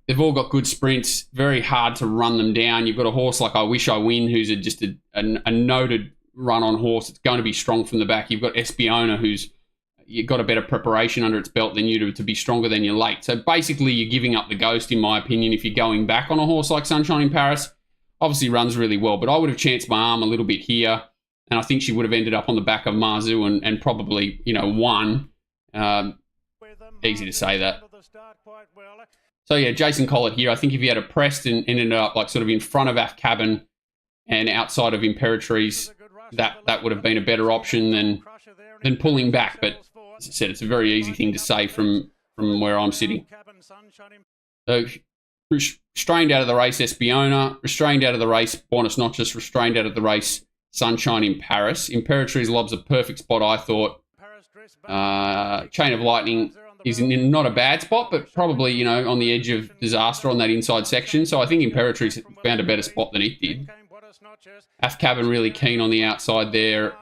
they've all got good sprints, very hard to run them down. You've got a horse like I Wish I Win, who's just a noted run-on horse. It's going to be strong from the back. You've got Espiona, who's you've got a better preparation under its belt than you to be stronger than your late. So basically, you're giving up the ghost, in my opinion, if you're going back on a horse like Sunshine in Paris. Obviously runs really well, but I would have chanced my arm a little bit here, and I think she would have ended up on the back of Marzu and probably, you know, won. Easy to say that. So yeah, Jason Collett here. I think if he had a pressed and ended up like sort of in front of Af Cabin and outside of Imperatrice, that would have been a better option than pulling back. But as I said, it's a very easy thing to say from where I'm sitting. So restrained out of the race, Espiona. Restrained out of the race, Buenos Noches. Restrained out of the race, Sunshine in Paris. Imperatrice lobs a perfect spot, I thought. Chain of Lightning is in not a bad spot, but probably, you know, on the edge of disaster on that inside section. So I think Imperatrice found a better spot than it did. Af Cabin really keen on the outside there.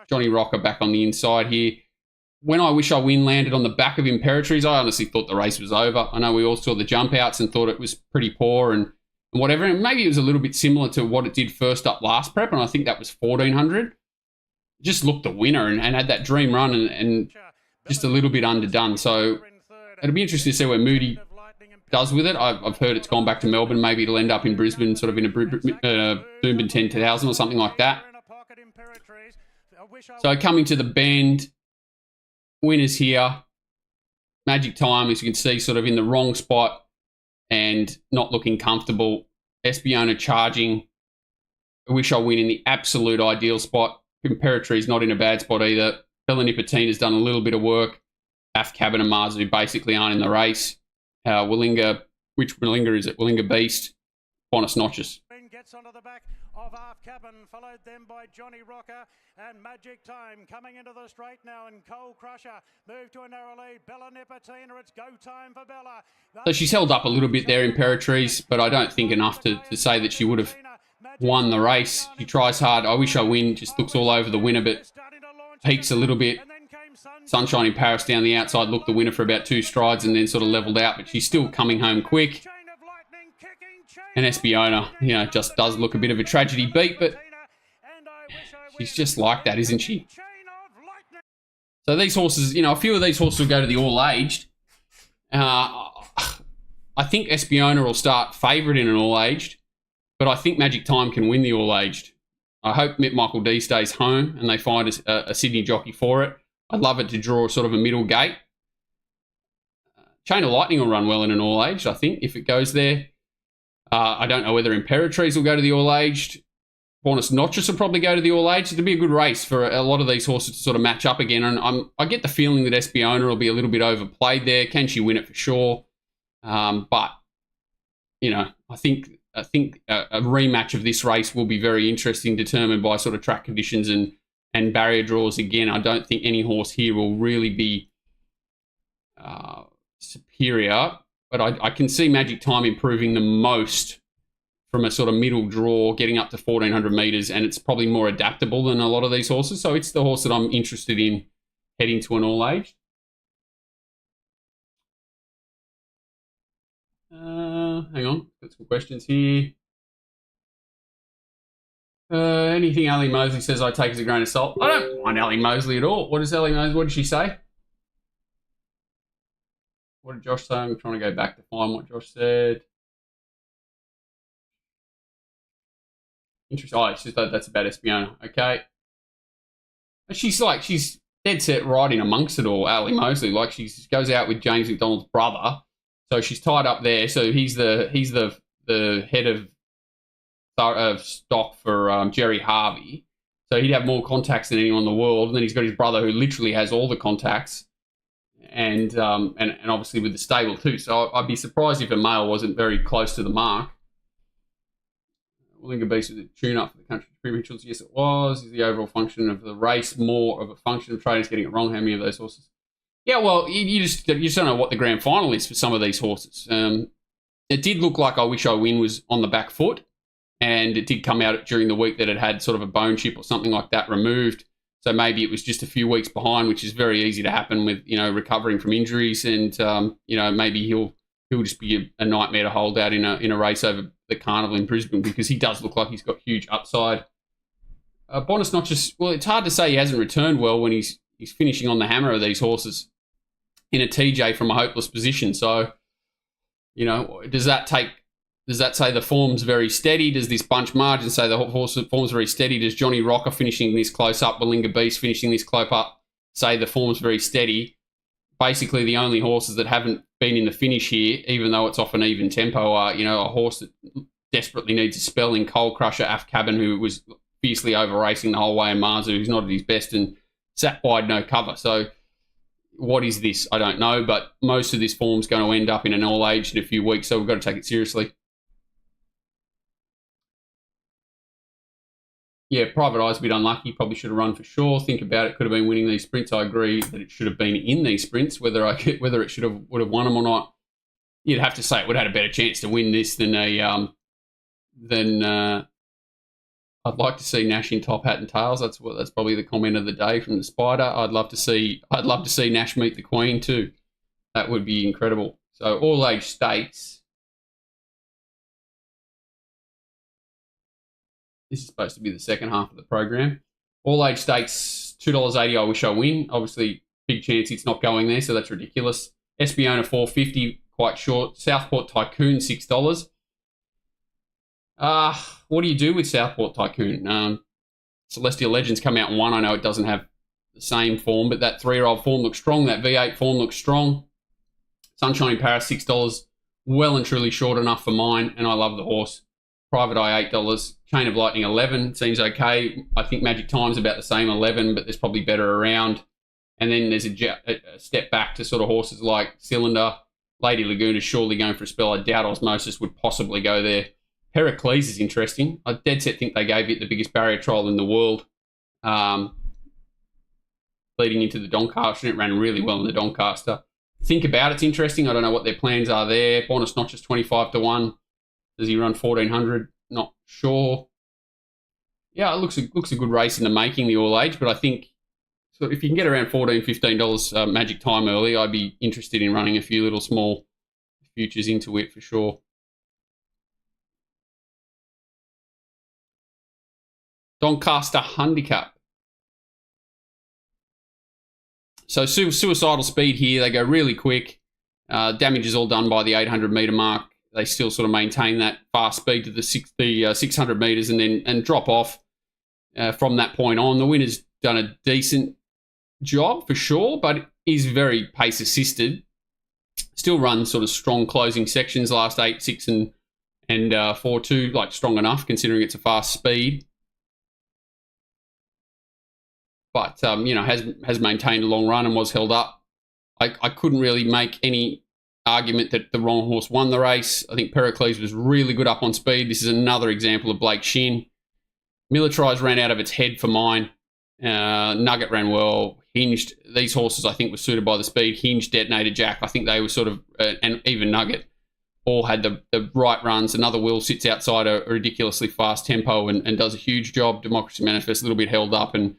Johnny Rocker back on the inside here. When I Wish I Win landed on the back of Imperatrice, I honestly thought the race was over. I know we all saw the jump outs and thought it was pretty poor and whatever. And maybe it was a little bit similar to what it did first up last prep, and I think that was 1400. Just looked the winner and had that dream run and just a little bit underdone. So it'll be interesting to see where Moody does with it. I've heard it's gone back to Melbourne. Maybe it'll end up in Brisbane, sort of in a Doomben 10,000 or something like that. So coming to the bend, winners here. Magic Time, as you can see, sort of in the wrong spot and not looking comfortable. Espiona charging. I Wish I Win in the absolute ideal spot. Imperatrice not in a bad spot either. Bella Nipotina's done a little bit of work. Af Cabin and Marzu basically aren't in the race. Willinga, which Willinga is it? Willinga Beast. Buenos Noches. Gets onto the back of Half Cabin, followed then by Johnny Rocker and Magic Time coming into the straight now, and Coal Crusher move to a narrow lead. Bella Nipotina, it's go time for Bella. So she's held up a little bit there, Imperatrice, but I don't think enough to say that she would have won the race. She tries hard. I Wish I Win just looks all over the winner, but peaks a little bit. Sunshine in Paris down the outside looked the winner for about 2 strides and then sort of leveled out, but she's still coming home quick. And Espiona, you know, just does look a bit of a tragedy beat, but she's just like that, isn't she? So these horses, you know, a few of these horses will go to the all-aged. I think Espiona will start favourite in an all-aged, but I think Magic Time can win the all-aged. I hope Michael D stays home and they find a Sydney jockey for it. I'd love it to draw sort of a middle gate. Chain of Lightning will run well in an all-aged, I think, if it goes there. I don't know whether Imperatrice will go to the all-aged. Buenos Noches will probably go to the all-aged. It'll be a good race for a lot of these horses to sort of match up again. And I get the feeling that Espiona will be a little bit overplayed there. Can she win it for sure? But, you know, I think a rematch of this race will be very interesting, determined by sort of track conditions and barrier draws again. I don't think any horse here will really be superior. But I can see Magic Time improving the most from a sort of middle draw, getting up to 1,400 metres, and it's probably more adaptable than a lot of these horses. So it's the horse that I'm interested in heading to an all-age. Hang on, got some questions here. Anything Ali Mosley says I take as a grain of salt. I don't mind Ali Mosley at all. What does Ali Mosley, what did she say? What did Josh say? I'm trying to go back to find what Josh said. Interesting. Oh, she's that's about Espiona. Okay. She's dead set right in amongst it all, Ali Mosley. Like, she goes out with James McDonald's brother. So she's tied up there. So he's the head of stock for Jerry Harvey. So he'd have more contacts than anyone in the world. And then he's got his brother who literally has all the contacts. And obviously with the stable too. So I'd be surprised if a male wasn't very close to the mark. Willinga Beast was a tune-up for the country premiums. Yes, it was. Is the overall function of the race more of a function of trainers getting it wrong? How many of those horses? Yeah, well, you just don't know what the grand final is for some of these horses. It did look like I Wish I Win was on the back foot, and it did come out during the week that it had sort of a bone chip or something like that removed. So maybe it was just a few weeks behind, which is very easy to happen with, recovering from injuries, and maybe he'll just be a nightmare to hold out in a race over the Carnival in Brisbane, because he does look like he's got huge upside. Bonus Notches, well, it's hard to say he hasn't returned well when he's finishing on the hammer of these horses in a TJ from a hopeless position. So, does that say the form's very steady? Does this bunch margin say the form's very steady? Does Johnny Rocker finishing this close up, Willinga Beast finishing this close up, say the form's very steady? Basically, the only horses that haven't been in the finish here, even though it's off an even tempo, are, a horse that desperately needs a spell in Coal Crusher, Af Cabin, who was fiercely over racing the whole way, and Marzu, who's not at his best and sat wide, no cover. So what is this? I don't know, but most of this form's going to end up in an all age in a few weeks, so we've got to take it seriously. Yeah, Private Eye's a bit unlucky. Probably should have run for sure. Think about it. Could have been winning these sprints. I agree that it should have been in these sprints. Whether it would have won them or not, you'd have to say it would have had a better chance to win this than I'd like to see Nash in Top Hat and Tails. That's probably the comment of the day from the Spider. I'd love to see Nash meet the Queen too. That would be incredible. So all age stakes. This is supposed to be the second half of the program. All age stakes, $2.80. I Wish I Win. Obviously, big chance it's not going there, so that's ridiculous. Espiona $4.50, quite short. Southport Tycoon $6. What do you do with Southport Tycoon? Celestial Legends come out and won. I know it doesn't have the same form, but that 3-year-old form looks strong. That V8 form looks strong. Sunshine in Paris $6, well and truly short enough for mine, and I love the horse. Private Eye $8. Chain of Lightning $11 seems okay. I think Magic Time's about the same, 11, but there's probably better around. And then there's a step back to sort of horses like Cylinder. Lady Lagoon is surely going for a spell. I doubt Osmosis would possibly go there. Heracles is interesting. I dead set think they gave it the biggest barrier trial in the world. Leading into the Doncaster, it ran really well in the Doncaster. Think about it's interesting. I don't know what their plans are there. Bonus Notch is 25-1. Does he run 1400? Not sure. Yeah, it looks a good race in the making, the all age, but I think if you can get around $14, $15 Magic Time early, I'd be interested in running a few little small futures into it for sure. Doncaster Handicap. So suicidal speed here. They go really quick. Damage is all done by the 800 metre mark. They still sort of maintain that fast speed to the 600 metres and drop off from that point on. The winner's done a decent job for sure, but is very pace assisted. Still runs sort of strong closing sections, last 8, 6 and 4-2, like strong enough considering it's a fast speed. But, has maintained a long run and was held up. I couldn't really make any argument that the wrong horse won the race. I think Pericles was really good up on speed. This is another example of Blake Shin. Militarized ran out of its head for mine. Nugget ran well. Hinged, these horses I think were suited by the speed. Hinged, Detonated Jack, I think they were sort of, and even Nugget, all had the right runs. Another Will sits outside a ridiculously fast tempo and does a huge job. Democracy Manifest a little bit held up and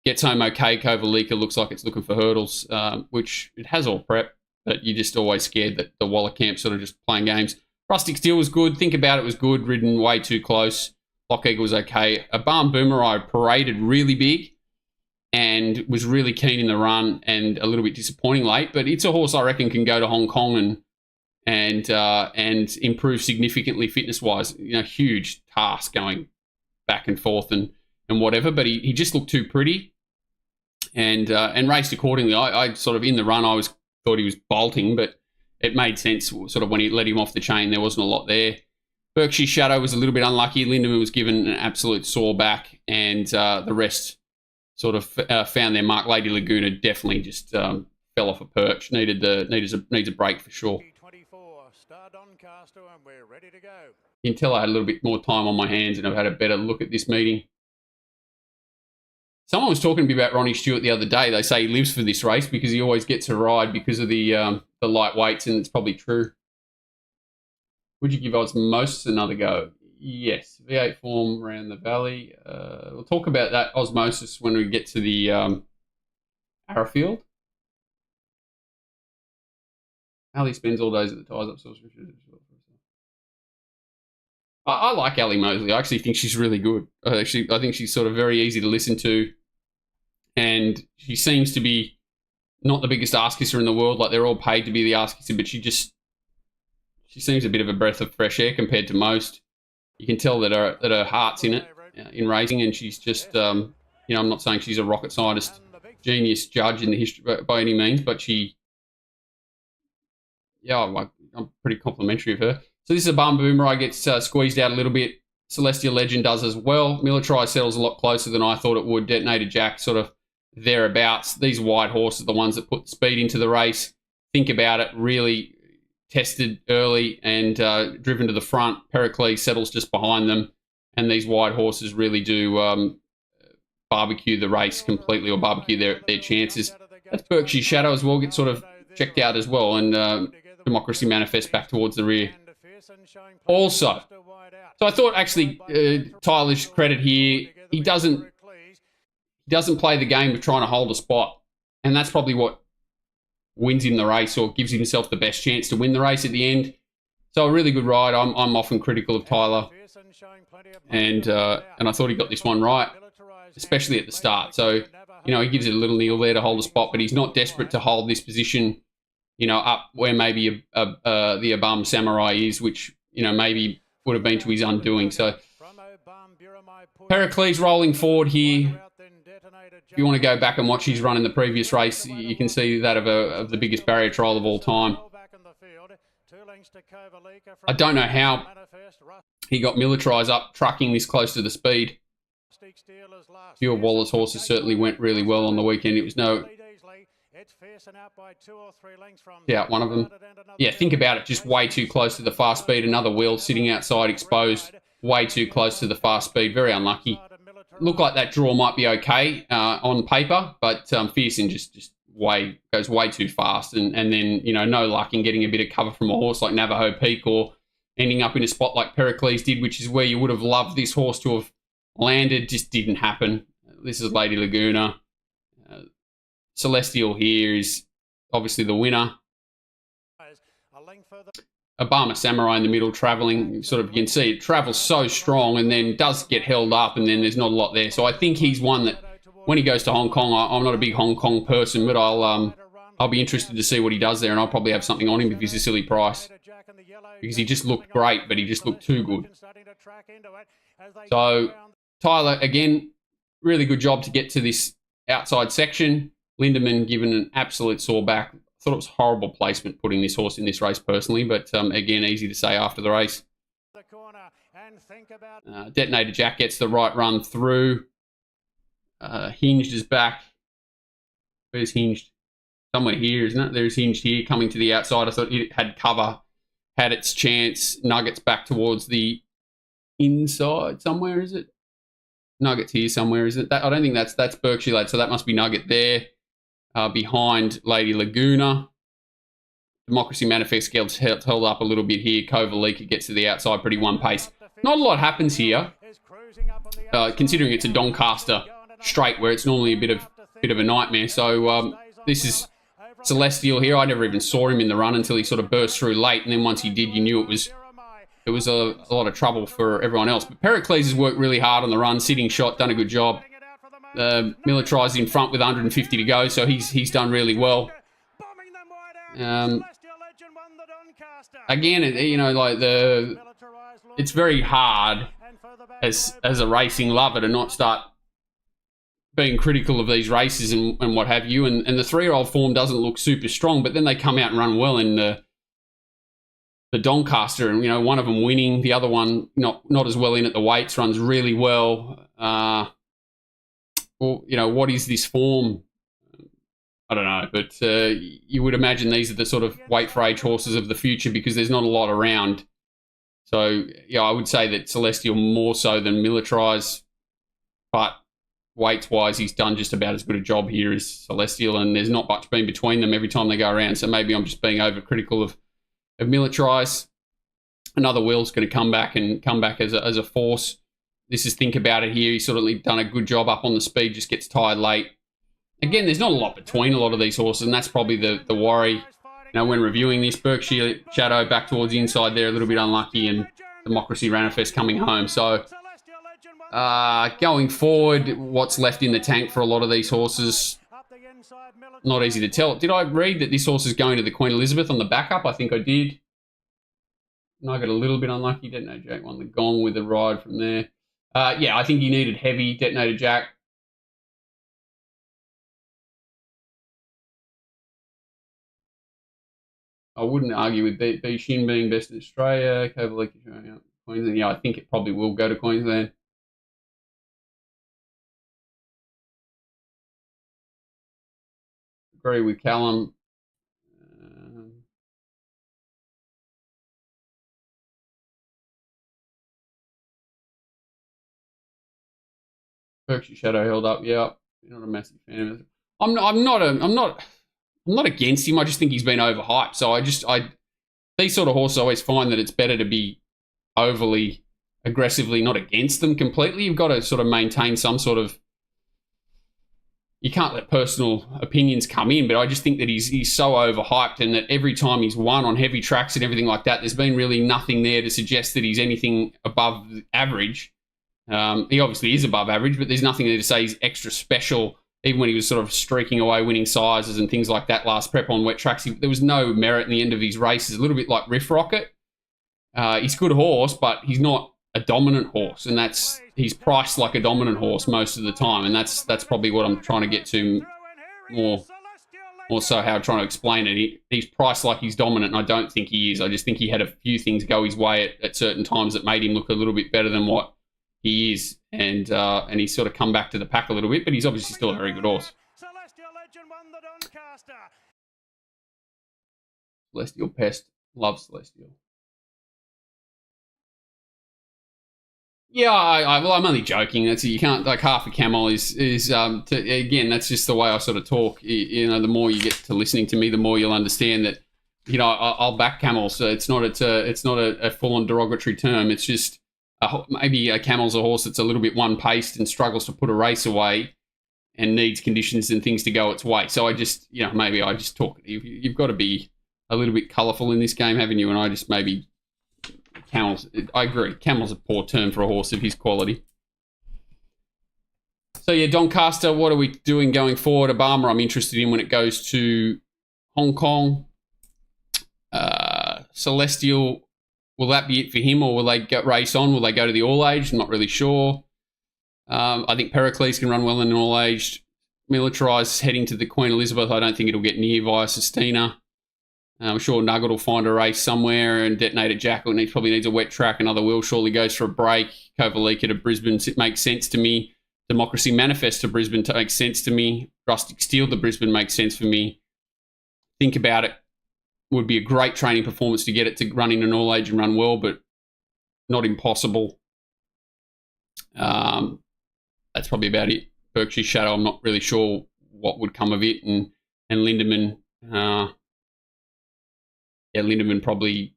gets home okay. Kovalika looks like it's looking for hurdles, which it has all prep. But you're just always scared that the Waller camp's sort of just playing games. Rustic Steel was good. Think About It was good. Ridden way too close. Lock Eagle was okay. A Barn Boomerang paraded really big and was really keen in the run and a little bit disappointing late. But it's a horse I reckon can go to Hong Kong and improve significantly fitness-wise. You know, huge task going back and forth and whatever. But he just looked too pretty and raced accordingly. I sort of, in the run, I thought he was bolting, but it made sense sort of when he let him off the chain. There wasn't a lot there. Berkshire Shadow was a little bit unlucky. Lindemann was given an absolute sore back, and the rest sort of found their mark. Lady Laguna definitely just fell off a perch. Needs a break for sure. 24, Star Doncaster, and we're ready to go. You can tell I had a little bit more time on my hands and I've had a better look at this meeting. Someone was talking to me about Ronnie Stewart the other day. They say he lives for this race because he always gets a ride because of the lightweights, and it's probably true. Would you give Osmosis another go? Yes. V8 form around the valley. We'll talk about that Osmosis when we get to the Arrowfield. Ali spends all days at the tyres up. I like Ali Mosley. I actually think she's really good. I think she's sort of very easy to listen to. And she seems to be not the biggest ass kisser in the world. Like, they're all paid to be the ass kisser, but she seems a bit of a breath of fresh air compared to most. You can tell that her heart's in it, in racing, and she's just, I'm not saying she's a rocket scientist, genius judge in the history by any means, but I'm pretty complimentary of her. So this is a Barn Boomerang, gets squeezed out a little bit. Celestial Legend does as well. Militarized settles a lot closer than I thought it would. Detonator Jack sort of thereabouts. These wide horses are the ones that put the speed into the race. Think about it, really tested early and driven to the front. Pericles settles just behind them, and these wide horses really do barbecue the race completely, or barbecue their chances. That's Berkshire Shadow as well, gets sort of checked out as well, and Democracy Manifest back towards the rear. Also, so I thought actually Tyler's credit here, he doesn't play the game of trying to hold a spot, and that's probably what wins him the race or gives himself the best chance to win the race at the end. So a really good ride. I'm often critical of Tyler, and I thought he got this one right, especially at the start. So, he gives it a little kneel there to hold a spot, but he's not desperate to hold this position, up where maybe the Obama Samurai is, which, maybe would have been to his undoing. So Pericles rolling forward here. If you want to go back and watch his run in the previous race, you can see that of the biggest barrier trial of all time. I don't know how he got militarized up trucking this close to the speed. A few of Waller's horses certainly went really well on the weekend. It was one of them. Yeah, think about it. Just way too close to the fast speed. Another wheel sitting outside exposed. Way too close to the fast speed. Very unlucky. Looked like that draw might be okay on paper, but Fearson just goes way too fast, and then no luck in getting a bit of cover from a horse like Navajo Peak, or ending up in a spot like Pericles did, which is where you would have loved this horse to have landed. Just didn't happen. This is Lady Laguna. Celestial here is obviously the winner. Obama Samurai in the middle travelling, you can see it travels so strong and then does get held up, and then there's not a lot there. So I think he's one that when he goes to Hong Kong, I'm not a big Hong Kong person, but I'll be interested to see what he does there, and I'll probably have something on him if he's a silly price, because he just looked great, but he just looked too good. So Tyler, again, really good job to get to this outside section. Lindemann given an absolute sore back. Thought it was horrible placement putting this horse in this race personally, but again, easy to say after the race. Detonator Jack gets the right run through. Hinged is back. Where's Hinged? Somewhere here, isn't it? There's Hinged here coming to the outside. I thought it had cover, had its chance. Nuggets back towards the inside somewhere, is it? Nuggets here somewhere, is it? I don't think that's Berkshire Lad, so that must be Nugget there. Behind Lady Laguna. Democracy Manifest gets held up a little bit here. Kovalika gets to the outside, pretty one pace. Not a lot happens here, considering it's a Doncaster straight where it's normally a bit of a nightmare. So this is Celestial here. I never even saw him in the run until he sort of burst through late, and then once he did, you knew it it was a lot of trouble for everyone else. But Pericles has worked really hard on the run, sitting shot, done a good job. Militarized in front with 150 to go, so he's done really well. Again, you know, like it's very hard as a racing lover to not start being critical of these races and what have you. And the 3-year-old form doesn't look super strong, but then they come out and run well in the Doncaster, and you know, one of them winning, the other one not as well in at the weights, runs really well. Well, you know, what is this form? I don't know, but you would imagine these are the sort of weight for age horses of the future because there's not a lot around. So, yeah, I would say that Celestial more so than Militarize, but weights-wise, he's done just about as good a job here as Celestial, and there's not much been between them every time they go around, so maybe I'm just being overcritical of Militarize. Another Will's going to come back as a force. This is Think About It here. He's sort of done a good job up on the speed, just gets tired late. Again, there's not a lot between a lot of these horses, and that's probably the worry. You know, when reviewing this, Berkshire Shadow back towards the inside there, a little bit unlucky, and Democracy Ranifest coming home. So, going forward, what's left in the tank for a lot of these horses, not easy to tell. Did I read that this horse is going to the Queen Elizabeth on the backup? I think I did. And I got a little bit unlucky. Detonator Jack won the gong with the ride from there. Yeah, I think he needed heavy. Detonator Jack. I wouldn't argue with B Shin being best in Australia. Kovaliki showing up Queensland. Yeah, I think it probably will go to Queensland. Agree with Callum. Berkshire Shadow held up. Yeah, not a massive fan of it. I'm not against him. I just think he's been overhyped. So these sort of horses, I always find that it's better to be overly aggressively not against them completely. You've got to sort of maintain some sort of. You can't let personal opinions come in, but I just think that he's so overhyped, and that every time he's won on heavy tracks and everything like that, there's been really nothing there to suggest that he's anything above average. He obviously is above average, but there's nothing there to say he's extra special. Even when he was sort of streaking away, winning sizes and things like that last prep on wet tracks, there was no merit in the end of his races. A little bit like Riff Rocket. He's a good horse, but he's not a dominant horse, and he's priced like a dominant horse most of the time, and that's probably what I'm trying to get to more so how I'm trying to explain it. He's priced like he's dominant, and I don't think he is. I just think he had a few things go his way at certain times that made him look a little bit better than what he is, and he's sort of come back to the pack a little bit, but he's obviously still a very good horse. Celestial Pest, love Celestial. Yeah, I'm only joking. You can't, like, half a camel is again, that's just the way I sort of talk. You know, the more you get to listening to me, the more you'll understand that, you know, I'll back camels. So it's not a full-on derogatory term. It's just maybe a camel's a horse that's a little bit one-paced and struggles to put a race away and needs conditions and things to go its way. So I just, you know, maybe I just talk. You've got to be a little bit colourful in this game, haven't you? And I just maybe. Camels, I agree. Camel's a poor term for a horse of his quality. So, yeah, Doncaster, what are we doing going forward? Obama, I'm interested in when it goes to Hong Kong. Celestial, will that be it for him, or will they race on? Will they go to the all-age? I'm not really sure. I think Pericles can run well in an all-age. Militarized heading to the Queen Elizabeth. I don't think it'll get near via Sistina. I'm sure Nugget will find a race somewhere, and Detonator Jack probably needs a wet track. Another Will surely goes for a break. Kovalika to Brisbane makes sense to me. Democracy Manifest to Brisbane makes sense to me. Rustic Steel to Brisbane makes sense for me. Think About It would be a great training performance to get it to run in an all-age and run well, but not impossible. That's probably about it. Berkshire Shadow, I'm not really sure what would come of it. And Lindemann... Yeah, Lindemann probably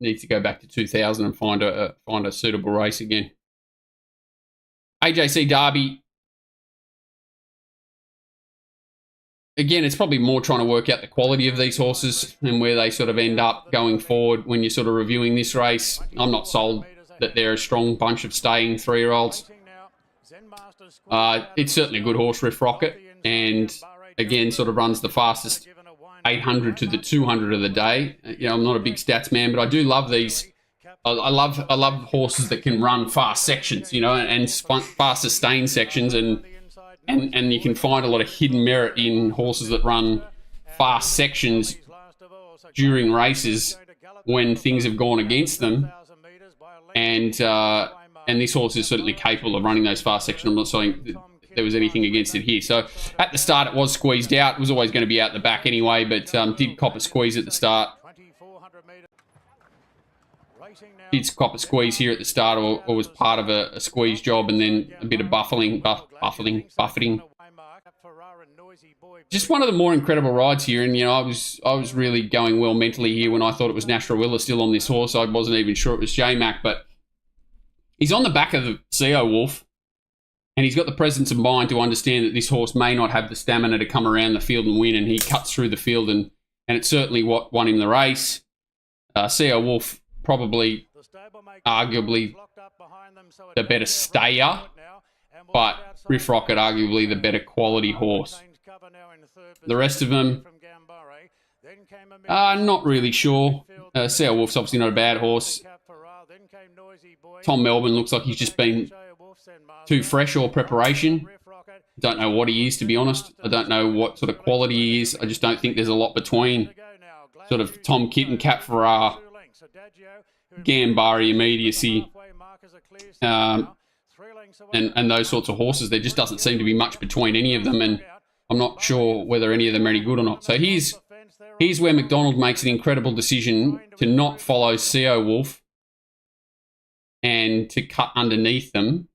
needs to go back to 2000 and find a suitable race again. AJC Derby. again, it's probably more trying to work out the quality of these horses and where they sort of end up going forward when you're sort of reviewing this race. I'm not sold that they're a strong bunch of staying 3-year-olds. It's certainly a good horse, Riff Rocket, and again, sort of runs the fastest 800 to the 200 of the day. You know, I'm not a big stats man, but I do love these. I love horses that can run fast sections, you know, and fast sustained sections, and you can find a lot of hidden merit in horses that run fast sections during races when things have gone against them. And this horse is certainly capable of running those fast sections. I'm not saying there was anything against it here. So at the start, it was squeezed out. It was always going to be out the back anyway, but did cop a squeeze at the start. Did cop a squeeze here at the start, or was part of a squeeze job, and then a bit of buffeting. Just one of the more incredible rides here, and you know, I was really going well mentally here when I thought it was Nashra Willa still on this horse. I wasn't even sure it was J-Mac, but he's on the back of the CO Wolf, and he's got the presence of mind to understand that this horse may not have the stamina to come around the field and win, and he cuts through the field, and it's certainly what won him the race. CO Wolf probably, arguably, the better stayer, but Riff Rocket arguably the better quality horse. The rest of them, not really sure. CO Wolf's obviously not a bad horse. Tom Melbourne looks like he's just been too fresh all preparation. Don't know what he is, to be honest. I don't know what sort of quality he is. I just don't think there's a lot between sort of Tom Kitten, Cap Ferrar, Gambari immediacy, and those sorts of horses. There just doesn't seem to be much between any of them, and I'm not sure whether any of them are any good or not. So here's where McDonald makes an incredible decision to not follow CO Wolf and to cut underneath them.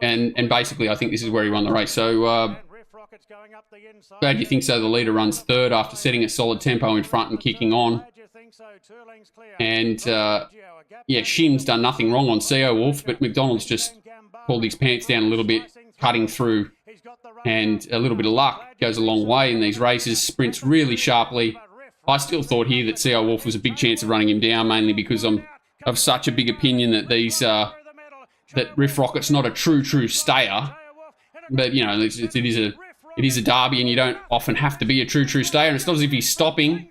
And basically, I think this is where he won the race. So, Glad You Think So, the leader, runs third after setting a solid tempo in front and kicking on. And, yeah, Shin's done nothing wrong on CO Wolf, but McDonald's just pulled his pants down a little bit, cutting through. And a little bit of luck goes a long way in these races, sprints really sharply. I still thought here that CO Wolf was a big chance of running him down, mainly because I'm of such a big opinion that that Riff Rocket's not a true stayer. But, you know, it is a derby, and you don't often have to be a true stayer. And it's not as if he's stopping.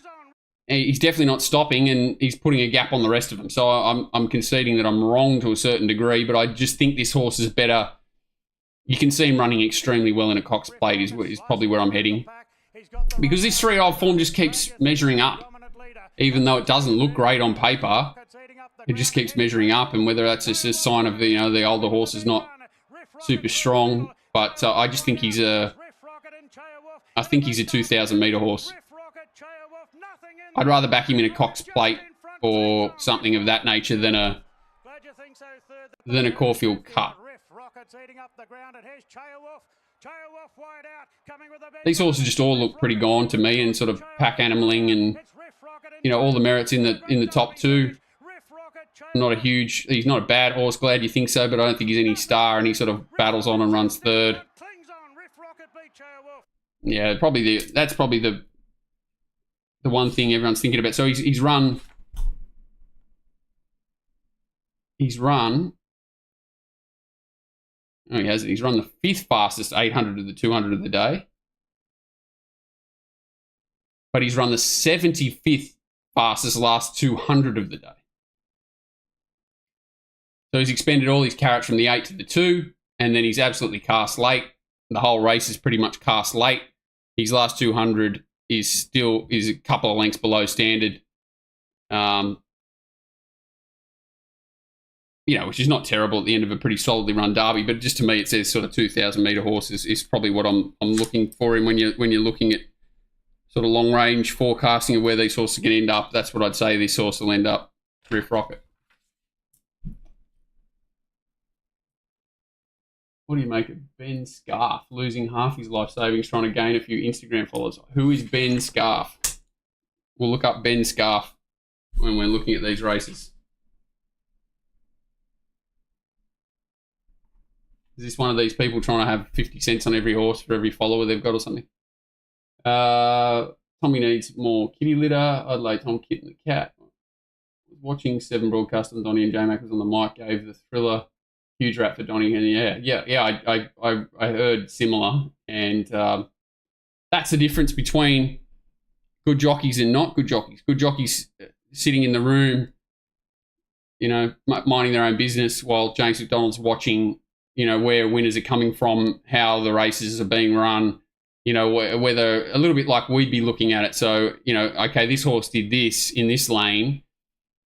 He's definitely not stopping, and he's putting a gap on the rest of them. So I'm conceding that I'm wrong to a certain degree, but I just think this horse is better. You can see him running extremely well in a Cox Plate is probably where I'm heading. Because this 3-year-old form just keeps measuring up. Even though it doesn't look great on paper, it just keeps measuring up, and whether that's just a sign of the older horse is not super strong, but I just think he's a 2,000 metre horse. I'd rather back him in a Cox Plate or something of that nature than a Caulfield Cut. These horses just all look pretty gone to me, and sort of pack animaling, and you know, all the merits in the top two. He's not a bad horse, Glad You Think So, but I don't think he's any star, and he sort of battles on and runs third. Yeah, that's probably the one thing everyone's thinking about. So he's run. Oh, he hasn't. He's run the 5th fastest 800 to the 200 of the day. But he's run the 75th fastest last 200 of the day. So he's expended all his carrots from the 8 to the 2, and then he's absolutely cast late. The whole race is pretty much cast late. His last 200 is a couple of lengths below standard. You know, which is not terrible at the end of a pretty solidly run derby, but just to me, it says sort of 2,000 metre horse is probably what I'm looking for him when you're looking at sort of long range forecasting of where these horses can end up. That's what I'd say this horse will end up. Riff Rocket. What do you make of Ben Scarf losing half his life savings trying to gain a few Instagram followers? Who is Ben Scarf? We'll look up Ben Scarf when we're looking at these races. Is this one of these people trying to have 50 cents on every horse for every follower they've got or something? Tommy needs more kitty litter. Adelaide Tom, Kit and the Cat. Watching 7 broadcast on Donnie and J-Mac was on the mic, gave the thriller. Huge rap for Donnie. And I heard similar. And that's the difference between good jockeys and not good jockeys. Good jockeys sitting in the room, you know, minding their own business while James McDonald's watching, you know, where winners are coming from, how the races are being run, you know, whether a little bit like we'd be looking at it. So, you know, okay, this horse did this in this lane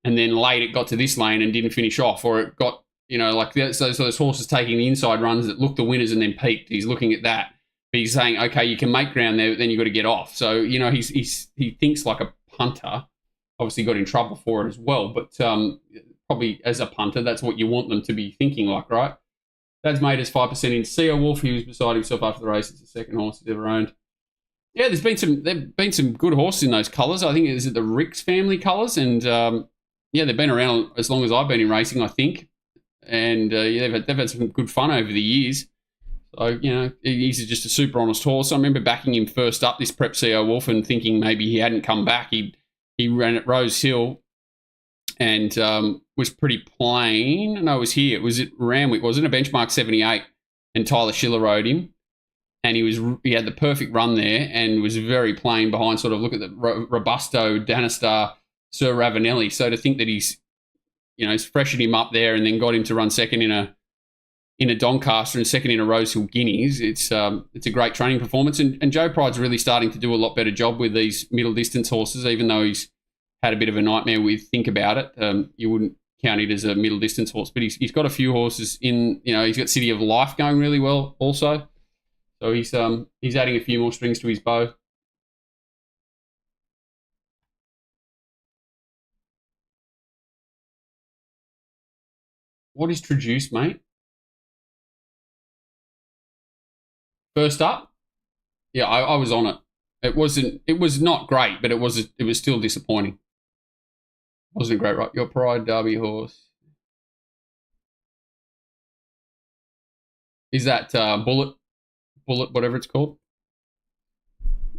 and then late it got to this lane and didn't finish off, or it got, you know, like so those horses taking the inside runs that looked the winners and then peaked. He's looking at that. But he's saying, okay, you can make ground there, but then you've got to get off. So, you know, he thinks like a punter. Obviously got in trouble for it as well, but probably as a punter, that's what you want them to be thinking like, right? Dad's made us 5% in CO Wolf. He was beside himself after the race. It's the second horse he's ever owned. Yeah, there's been some good horses in those colours. I think is it the Ricks family colours, and yeah, they've been around as long as I've been in racing, I think, and yeah, they've had some good fun over the years. So, you know, he's just a super honest horse. I remember backing him first up this prep CO Wolf and thinking maybe he hadn't come back. He ran at Rose Hill and was pretty plain. No, it was here. It was at Randwick. It was in a benchmark 78, and Tyler Schiller rode him. And he had the perfect run there and was very plain behind, sort of look at the Robusto, Danistar, Sir Ravanelli. So to think that he's, you know, he's freshened him up there and then got him to run second in a Doncaster and second in a Rose Hill Guineas, it's a great training performance. And Joe Pride's really starting to do a lot better job with these middle distance horses, even though he's had a bit of a nightmare with Think About It. You wouldn't count it as a middle distance horse, but he's got a few horses in, you know, he's got City of Life going really well also. So he's adding a few more strings to his bow. What is Traduce, mate? First up? Yeah, I was on it. It was not great, but it was still disappointing. Wasn't a great right. Your Pride Derby horse. Is that Bullet, whatever it's called?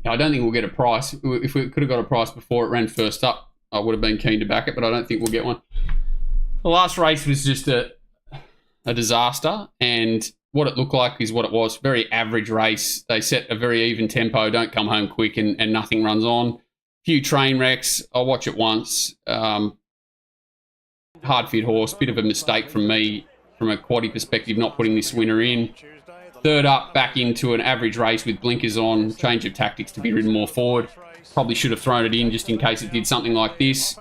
I don't think we'll get a price. If we could have got a price before it ran first up, I would have been keen to back it, but I don't think we'll get one. The last race was just a disaster, and what it looked like is what it was. Very average race. They set a very even tempo, don't come home quick, and nothing runs on. Few train wrecks. I'll watch it once. Hard fit horse. Bit of a mistake from me from a quaddie perspective, not putting this winner in. Third up, back into an average race with blinkers on. Change of tactics to be ridden more forward. Probably should have thrown it in just in case it did something like this.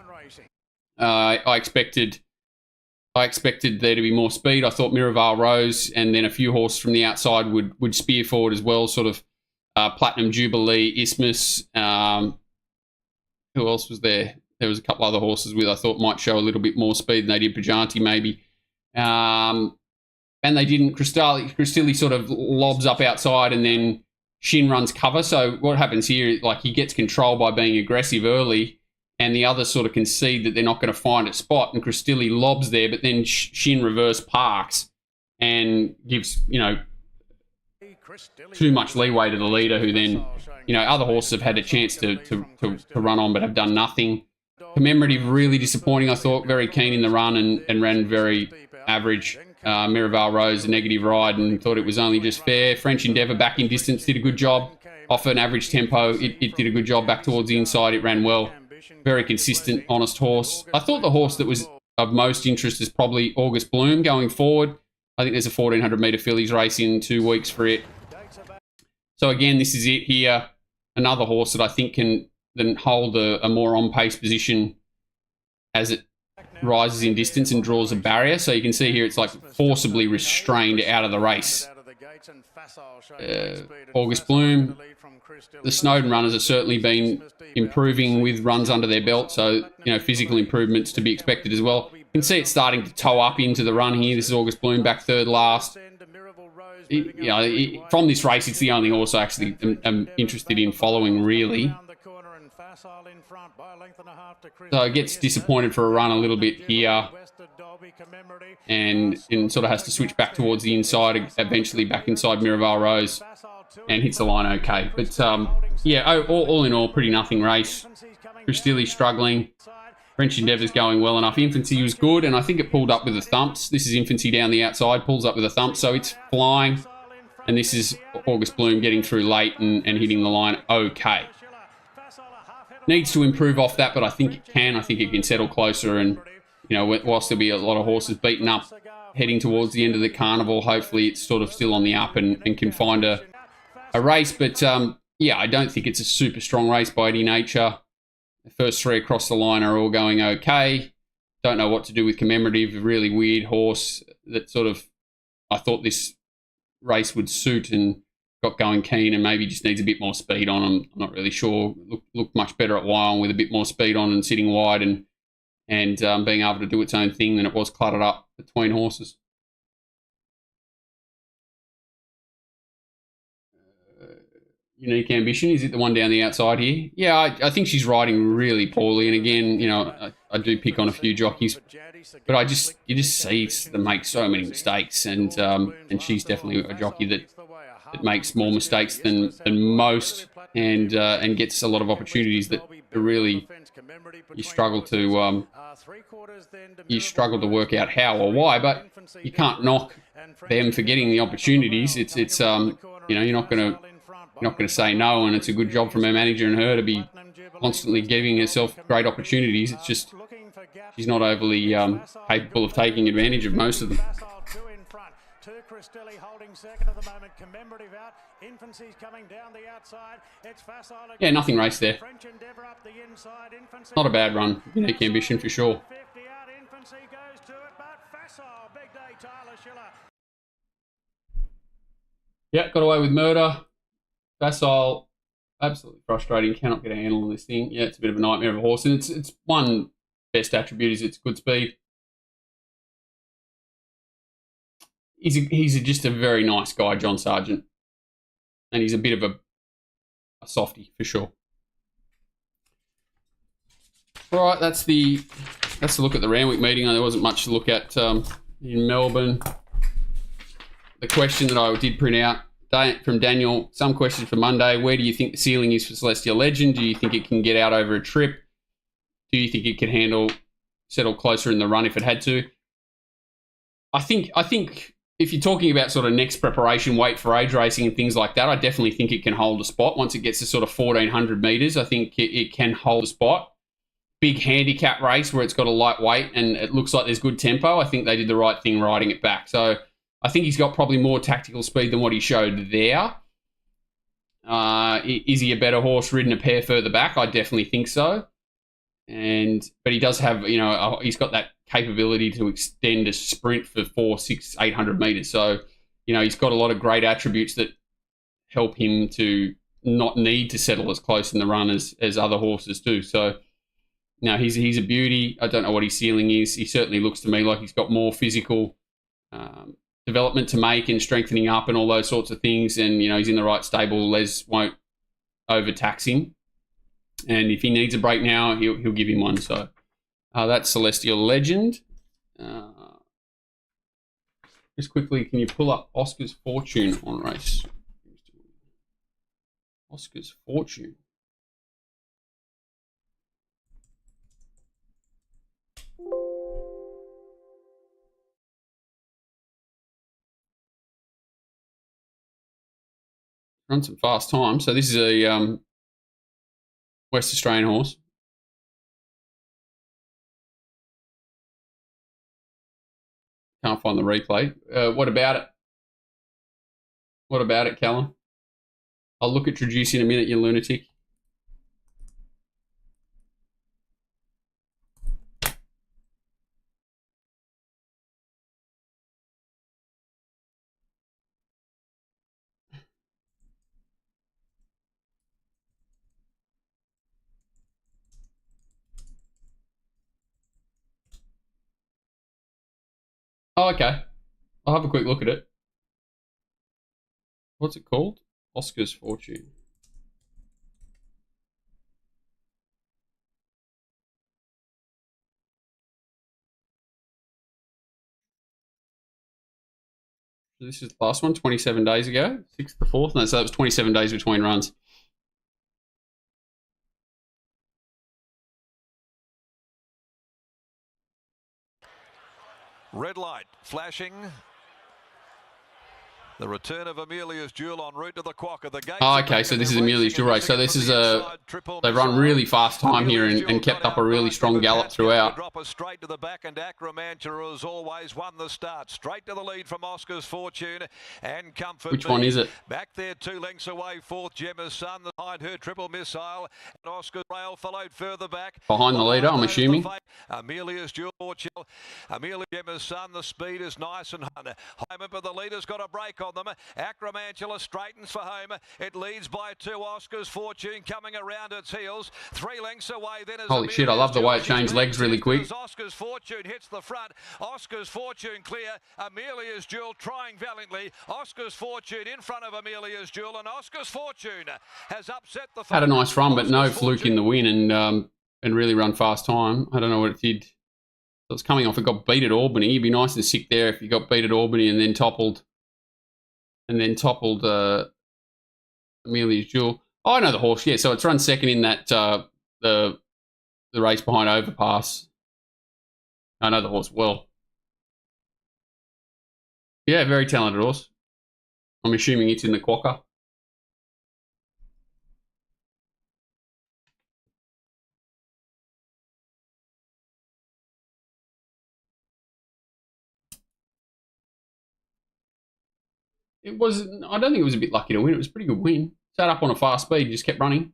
I expected there to be more speed. I thought Miraval Rose and then a few horses from the outside would spear forward as well, sort of Platinum Jubilee, Isthmus. Who else was there? There was a couple other horses with I thought might show a little bit more speed than they did. Pajanti maybe. And they didn't. Cristilli sort of lobs up outside and then Shin runs cover. So what happens here, like he gets control by being aggressive early and the others sort of concede that they're not going to find a spot, and Cristilli lobs there, but then Shin reverse parks and gives, you know, too much leeway to the leader, who then, you know, other horses have had a chance to run on but have done nothing. Commemorative, really disappointing, I thought. Very keen in the run and ran very average. Miraval Rose, a negative ride, and thought it was only just fair. French Endeavour back in distance, did a good job. Off an average tempo, it did a good job back towards the inside. It ran well. Very consistent, honest horse. I thought the horse that was of most interest is probably August Bloom going forward. I think there's a 1,400 metre fillies race in 2 weeks for it. So again, this is it here. Another horse that I think can then hold a more on-pace position as it rises in distance and draws a barrier. So you can see here it's like forcibly restrained out of the race. August Bloom. The Snowden runners have certainly been improving with runs under their belt, so, you know, physical improvements to be expected as well. You can see it starting to toe up into the run here. This is August Bloom back third last. From this race, it's the only horse I actually am interested in following, really. So it gets disappointed for a run a little bit here, and sort of has to switch back towards the inside, eventually back inside Miraval Rose, and hits the line okay. But yeah, all in all, pretty nothing race. Cristilli struggling. French Endeavour's going well enough. Infancy was good, and I think it pulled up with the thumps. This is Infancy down the outside, pulls up with a thump, so it's flying. And this is August Bloom getting through late and hitting the line okay. Needs to improve off that, but I think it can. I think it can settle closer, and, you know, whilst there'll be a lot of horses beaten up heading towards the end of the carnival, hopefully it's sort of still on the up and can find a race. But, yeah, I don't think it's a super strong race by any nature. The first three across the line are all going okay. Don't know what to do with Commemorative, a really weird horse that sort of, I thought this race would suit and got going keen and maybe just needs a bit more speed on him. I'm not really sure. Looked much better at Wyong with a bit more speed on and sitting wide and being able to do its own thing than it was cluttered up between horses. Unique Ambition, is it the one down the outside here? Yeah, I think she's riding really poorly. And again, you know, I do pick on a few jockeys, but you just see they make so many mistakes, and she's definitely a jockey that makes more mistakes than most, and gets a lot of opportunities that are really you struggle to work out how or why. But you can't knock them for getting the opportunities. It's you know, you're not going to say no, and it's a good job from her manager and her to be constantly giving herself great opportunities. It's just she's not overly capable of taking advantage of most of them. Yeah, nothing race there. Not a bad run. Unique Ambition for sure. Yeah, got away with Murder. Facile, absolutely frustrating. Cannot get a handle on this thing. Yeah, it's a bit of a nightmare of a horse, and its one best attribute is its good speed. He's just a very nice guy, John Sargent, and he's a bit of a softie for sure. All right, that's the look at the Randwick meeting. There wasn't much to look at in Melbourne. The question that I did print out from Daniel, some questions for Monday. Where do you think the ceiling is for Celestial Legend? Do you think it can get out over a trip? Do you think it could settle closer in the run if it had to? I think if you're talking about sort of next preparation, weight for age racing and things like that, I definitely think it can hold a spot. Once it gets to sort of 1,400 metres, I think it can hold a spot. Big handicap race where it's got a light weight and it looks like there's good tempo, I think they did the right thing riding it back. So I think he's got probably more tactical speed than what he showed there. Is he a better horse ridden a pair further back? I definitely think so. But he does have, you know, he's got that capability to extend a sprint for 400, 600, 800 metres. So, you know, he's got a lot of great attributes that help him to not need to settle as close in the run as other horses do. So, now he's a beauty. I don't know what his ceiling is. He certainly looks to me like he's got more physical development to make and strengthening up and all those sorts of things. And, you know, he's in the right stable. Les won't overtax him. And if he needs a break now, he'll give him one. So that's Celestial Legend. Just quickly, can you pull up Oscar's Fortune on race? Oscar's Fortune. Run some fast time. So this is a West Australian horse. Can't find the replay. What about it? What about it, Callum? I'll look at Traduce in a minute, you lunatic. Oh, okay. I'll have a quick look at it. What's it called? Oscar's Fortune. This is the last one, 27 days ago. 6th to 4th. No, so that was 27 days between runs. Red light flashing. The return of Amelia's Duel en route to the Quokka. The gates okay, so this is Amelia's Duel race. So this is they've run really fast time here and kept up a really strong gallop throughout. Drop us straight to the back, and Acromantia as always won the start. Straight to the lead from Oscar's Fortune and Comfort. Which one is it? Back there 2 lengths away, 4th Gemma's Son. Behind her Triple Missile. And Oscar's Rail followed further back. Behind the leader, I'm assuming. Amelia's Duel Fortune. Amelia Gemma's Son. The speed is nice and high, but the leader's got a break on them. Acromantula straightens for home. It leads by 2. Oscar's Fortune coming around its heels. 3 lengths away. Then is holy shit! I love the way it changed legs really quick. Oscar's Fortune hits the front. Oscar's Fortune clear. Amelia's Duel trying valiantly. Oscar's Fortune in front of Amelia's Duel, and Oscar's Fortune has upset the. Had a nice run, but no fluke in the win, and really run fast time. I don't know what it did. So it's coming off. It got beat at Albany. It'd be nice and sick there if you got beat at Albany and then toppled. Amelia's Duel. Oh, I know the horse. Yeah, so it's run second in that the race behind Overpass. I know the horse well. Yeah, very talented horse. I'm assuming it's in the Quokka. It was. I don't think it was a bit lucky to win. It was a pretty good win. Sat up on a fast speed, just kept running.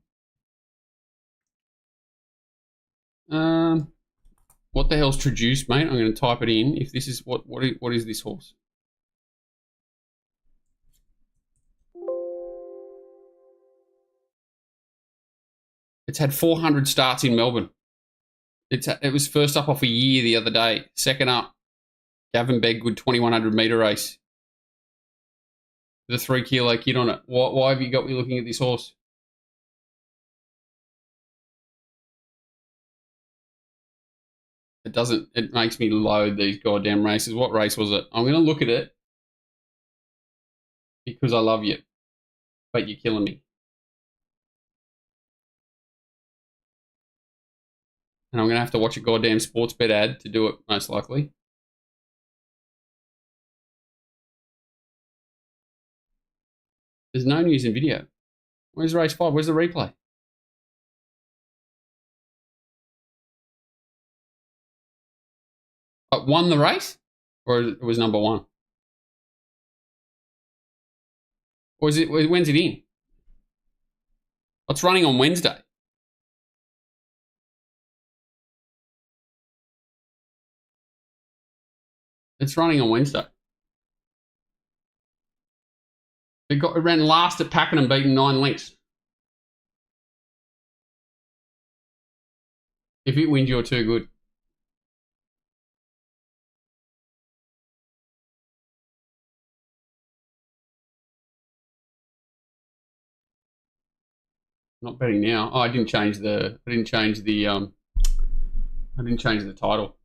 What the hell's traduced, mate? I'm going to type it in. If this is what is this horse? It's had 400 starts in Melbourne. It was first up off a year the other day. Second up, Gavin Bedgood 2100 metre race. The 3 kilo kid on it. Why have you got me looking at this horse? It makes me load these goddamn races. What race was it? I'm going to look at it because I love you, but you're killing me. And I'm going to have to watch a goddamn sports bet ad to do it, most likely. There's no news in video. Where's race 5? Where's the replay? But won the race? Or it was number 1? Or is it, when's it in? It's running on Wednesday. It's running on Wednesday. It ran last at Pakenham, beaten 9 lengths. If it wins, you're too good. Not betting now. Oh, I didn't change the title.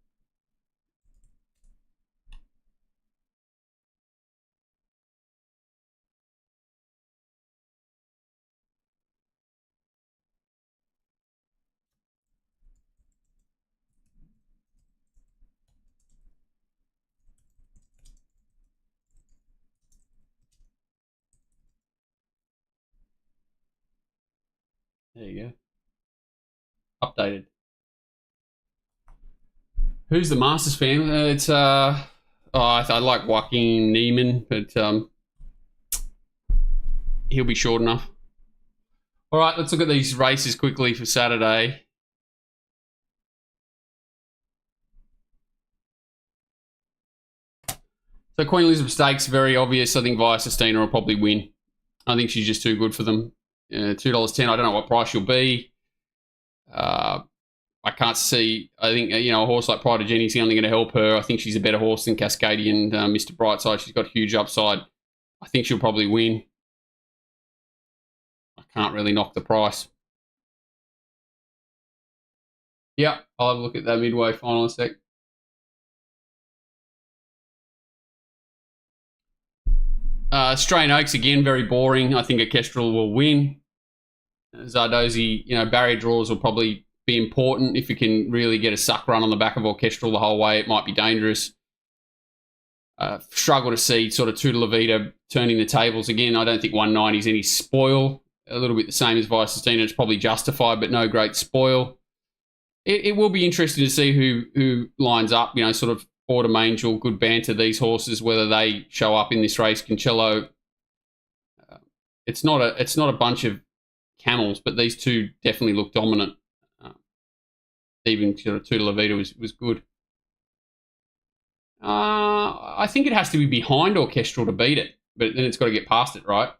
There you go. Updated. Who's the Masters fan? It's I like Joaquin Neiman, but he'll be short enough. All right, let's look at these races quickly for Saturday. So Queen Elizabeth Stakes, very obvious. I think Via Sistina will probably win. I think she's just too good for them. $2.10. I don't know what price she'll be. I can't see. I think a horse like Pride of Jenny's only going to help her. I think she's a better horse than Cascadian Mr. Brightside. She's got huge upside. I think she'll probably win. I can't really knock the price. Yep, I'll have a look at that midway final in a sec. Australian Oaks, again, very boring. I think a Kestrel will win. Zardozi, barrier draws will probably be important. If you can really get a suck run on the back of Orchestral the whole way, it might be dangerous. Struggle to see sort of Tutor Levita turning the tables again. I don't think 190 is any spoil. A little bit the same as Vicestina. It's probably justified, but no great spoil. It will be interesting to see who lines up, sort of Autumn Angel, Good Banter, these horses, whether they show up in this race. Cancello, it's not a bunch of camels, but these two definitely look dominant. Even sort of Tutor Levita was good. I think it has to be behind Orchestral to beat it, but then it's got to get past it, right?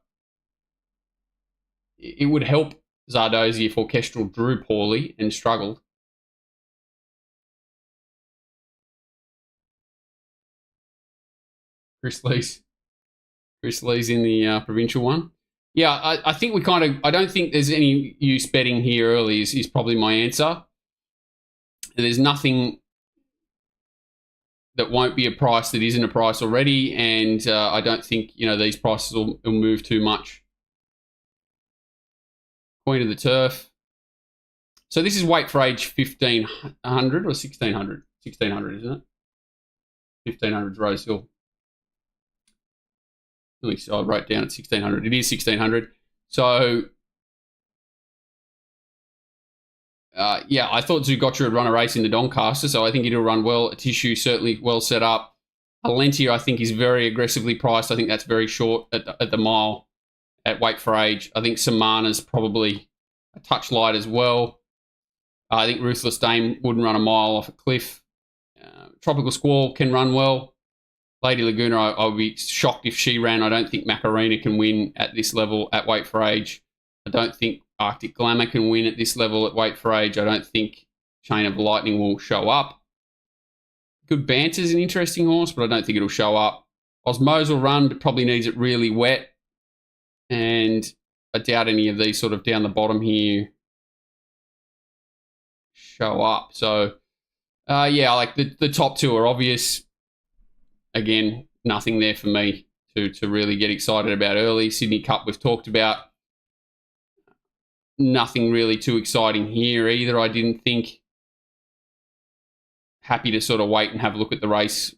It would help Zardozi if Orchestral drew poorly and struggled. Chris Lee's in the provincial one. Yeah, I think I don't think there's any use betting here early is probably my answer. And there's nothing that won't be a price that isn't a price already, and I don't think these prices will move too much. Queen of the Turf. So this is weight for age 1500 or 1600? 1600, isn't it? 1500 is Rose Hill. At least I wrote down at 1600. It is 1600. So, I thought Zougotcha would run a race in the Doncaster, so I think it'll run well. A Tissue certainly well set up. Alentia, I think, is very aggressively priced. I think that's very short at the mile at weight for age. I think Samana's probably a touch light as well. I think Ruthless Dame wouldn't run a mile off a cliff. Tropical Squall can run well. Lady Laguna, I would be shocked if she ran. I don't think Macarena can win at this level at weight for age. I don't think Arctic Glamour can win at this level at weight for age. I don't think Chain of Lightning will show up. Good Banter's an interesting horse, but I don't think it'll show up. Osmose will run, but probably needs it really wet. And I doubt any of these sort of down the bottom here show up. So, like the top two are obvious. Again, nothing there for me to really get excited about early. Sydney Cup we've talked about. Nothing really too exciting here either, I didn't think. Happy to sort of wait and have a look at the race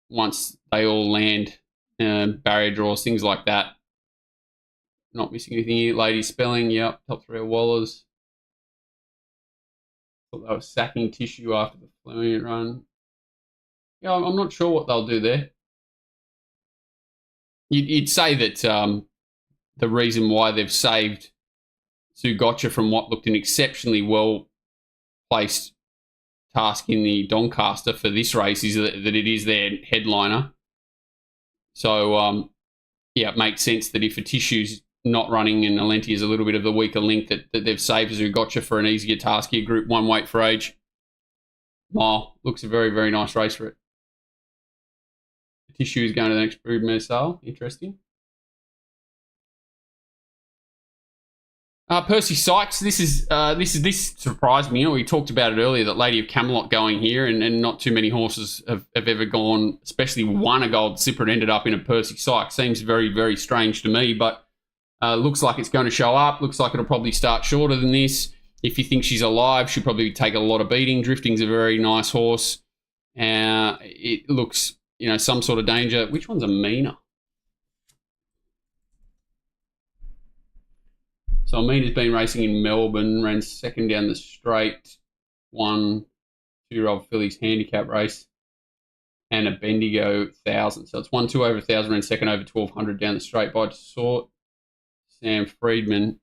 once they all land. Barrier draws, things like that. Not missing anything here. Lady Spelling, yep. Top three are Wallers. Thought they were sacking Tissue after the Fleming run. Yeah, I'm not sure what they'll do there. You'd say that the reason why they've saved Zougotcha from what looked an exceptionally well-placed task in the Doncaster for this race is that it is their headliner. So, it makes sense that if a Tissue's not running and Alentia is a little bit of the weaker link, that they've saved Zougotcha for an easier task here. Group 1 weight for age. Mile. Looks a very, very nice race for it. Tissue is going to the next Broodmare sale. Interesting. Percy Sykes. This surprised me. We talked about it earlier that Lady of Camelot going here, and not too many horses have ever gone, especially won a Gold Slipper and ended up in a Percy Sykes. Seems very, very strange to me, but looks like it's going to show up. Looks like it'll probably start shorter than this. If you think she's alive, she'll probably take a lot of beating. Drifting's a very nice horse. It looks, some sort of danger. Which one's a Mina? So Amina's been racing in Melbourne, ran second down the straight, won 2-year-old fillies handicap race, and a Bendigo 1,000. So it's 1-2 over 1,000, ran second over 1,200 down the straight by sort. Sam Friedman.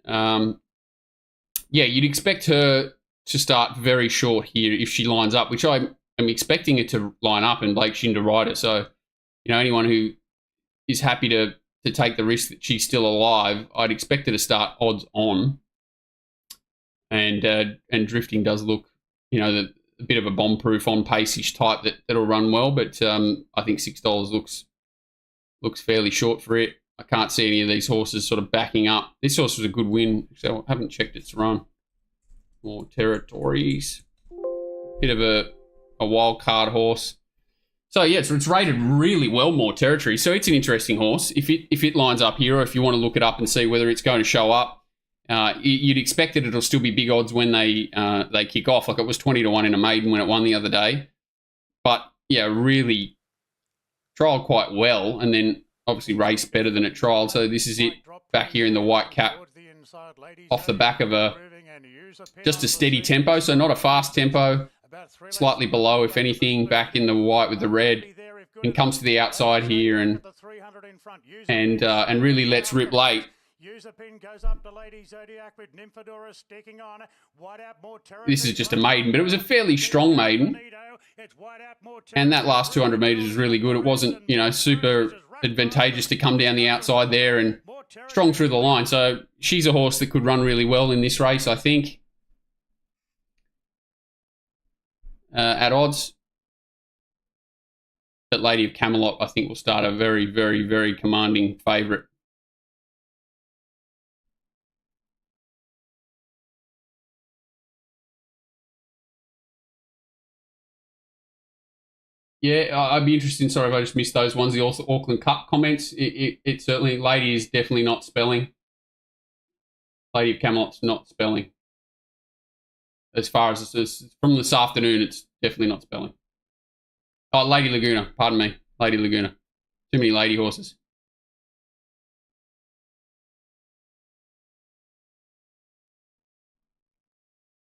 You'd expect her to start very short here if she lines up, which I am expecting her to line up and Blake Shin to ride her. So, anyone who is happy to take the risk that she's still alive, I'd expect her to start odds on. And Drifting does look, a bit of a bomb-proof on-pace-ish type that'll run well, but I think $6 looks fairly short for it. I can't see any of these horses sort of backing up. This horse was a good win, so I haven't checked its run. More Territories. Bit of a wild card horse. So yeah, so it's rated really well, More Territory. So it's an interesting horse. If it lines up here, or if you want to look it up and see whether it's going to show up, you'd expect that it'll still be big odds when they kick off. Like it was 20-1 in a maiden when it won the other day. But yeah, really trialled quite well, and then obviously raced better than it trialled. So this is it back here in the white cap, off the back of just a steady tempo, so not a fast tempo, slightly below if anything, back in the white with the red, and comes to the outside here and really lets rip late. This is just a maiden, but it was a fairly strong maiden, and that last 200 metres was really good. It wasn't, super advantageous to come down the outside there, and strong through the line. So she's a horse that could run really well in this race, I think. At odds, but Lady of Camelot, I think, will start a very, very, very commanding favourite. Yeah, I'd be interested in, sorry if I just missed those ones, the Auckland Cup comments. It certainly, Lady is definitely not spelling. Lady of Camelot's not spelling. As far as from this afternoon, it's definitely not spelling. Oh, Lady Laguna, pardon me. Lady Laguna. Too many lady horses.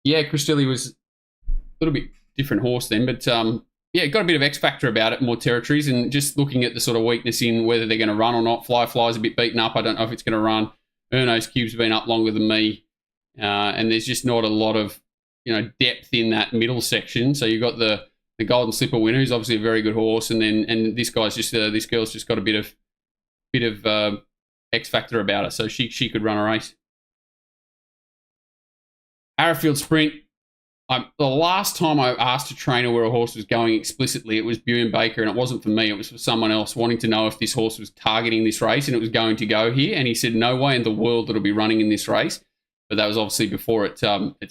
Yeah, Christilli was a little bit different horse then, but yeah, got a bit of X factor about it, More Territories, and just looking at the sort of weakness in whether they're going to run or not. Fly's a bit beaten up. I don't know if it's going to run. Erno's Cube's been up longer than me, and there's just not a lot of depth in that middle section. So you've got the Golden Slipper winner, who's obviously a very good horse, and this guy's just this girl's just got a bit of X factor about her, so she could run a race. Arrowfield Sprint. The last time I asked a trainer where a horse was going explicitly, it was Bjorn Baker, and it wasn't for me. It was for someone else wanting to know if this horse was targeting this race and it was going to go here. And he said, no way in the world it'll be running in this race. But that was obviously before it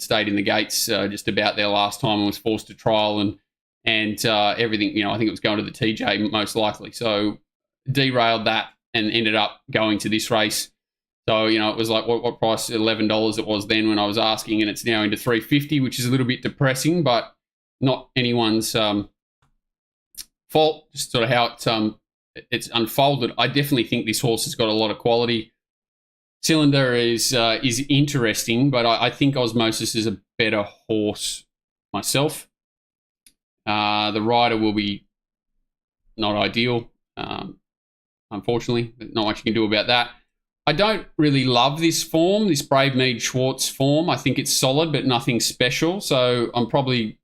stayed in the gates just about their last time and was forced to trial and everything. I think it was going to the TJ most likely. So derailed that and ended up going to this race. So, it was like what price? $11 it was then when I was asking, and it's now into $3.50, which is a little bit depressing, but not anyone's fault. Just sort of how it's unfolded. I definitely think this horse has got a lot of quality. Cylinder is interesting, but I think Osmosis is a better horse myself. The rider will be not ideal, unfortunately. Not much you can do about that. I don't really love this form, this Brave Mead Schwartz form. I think it's solid, but nothing special. So I'm probably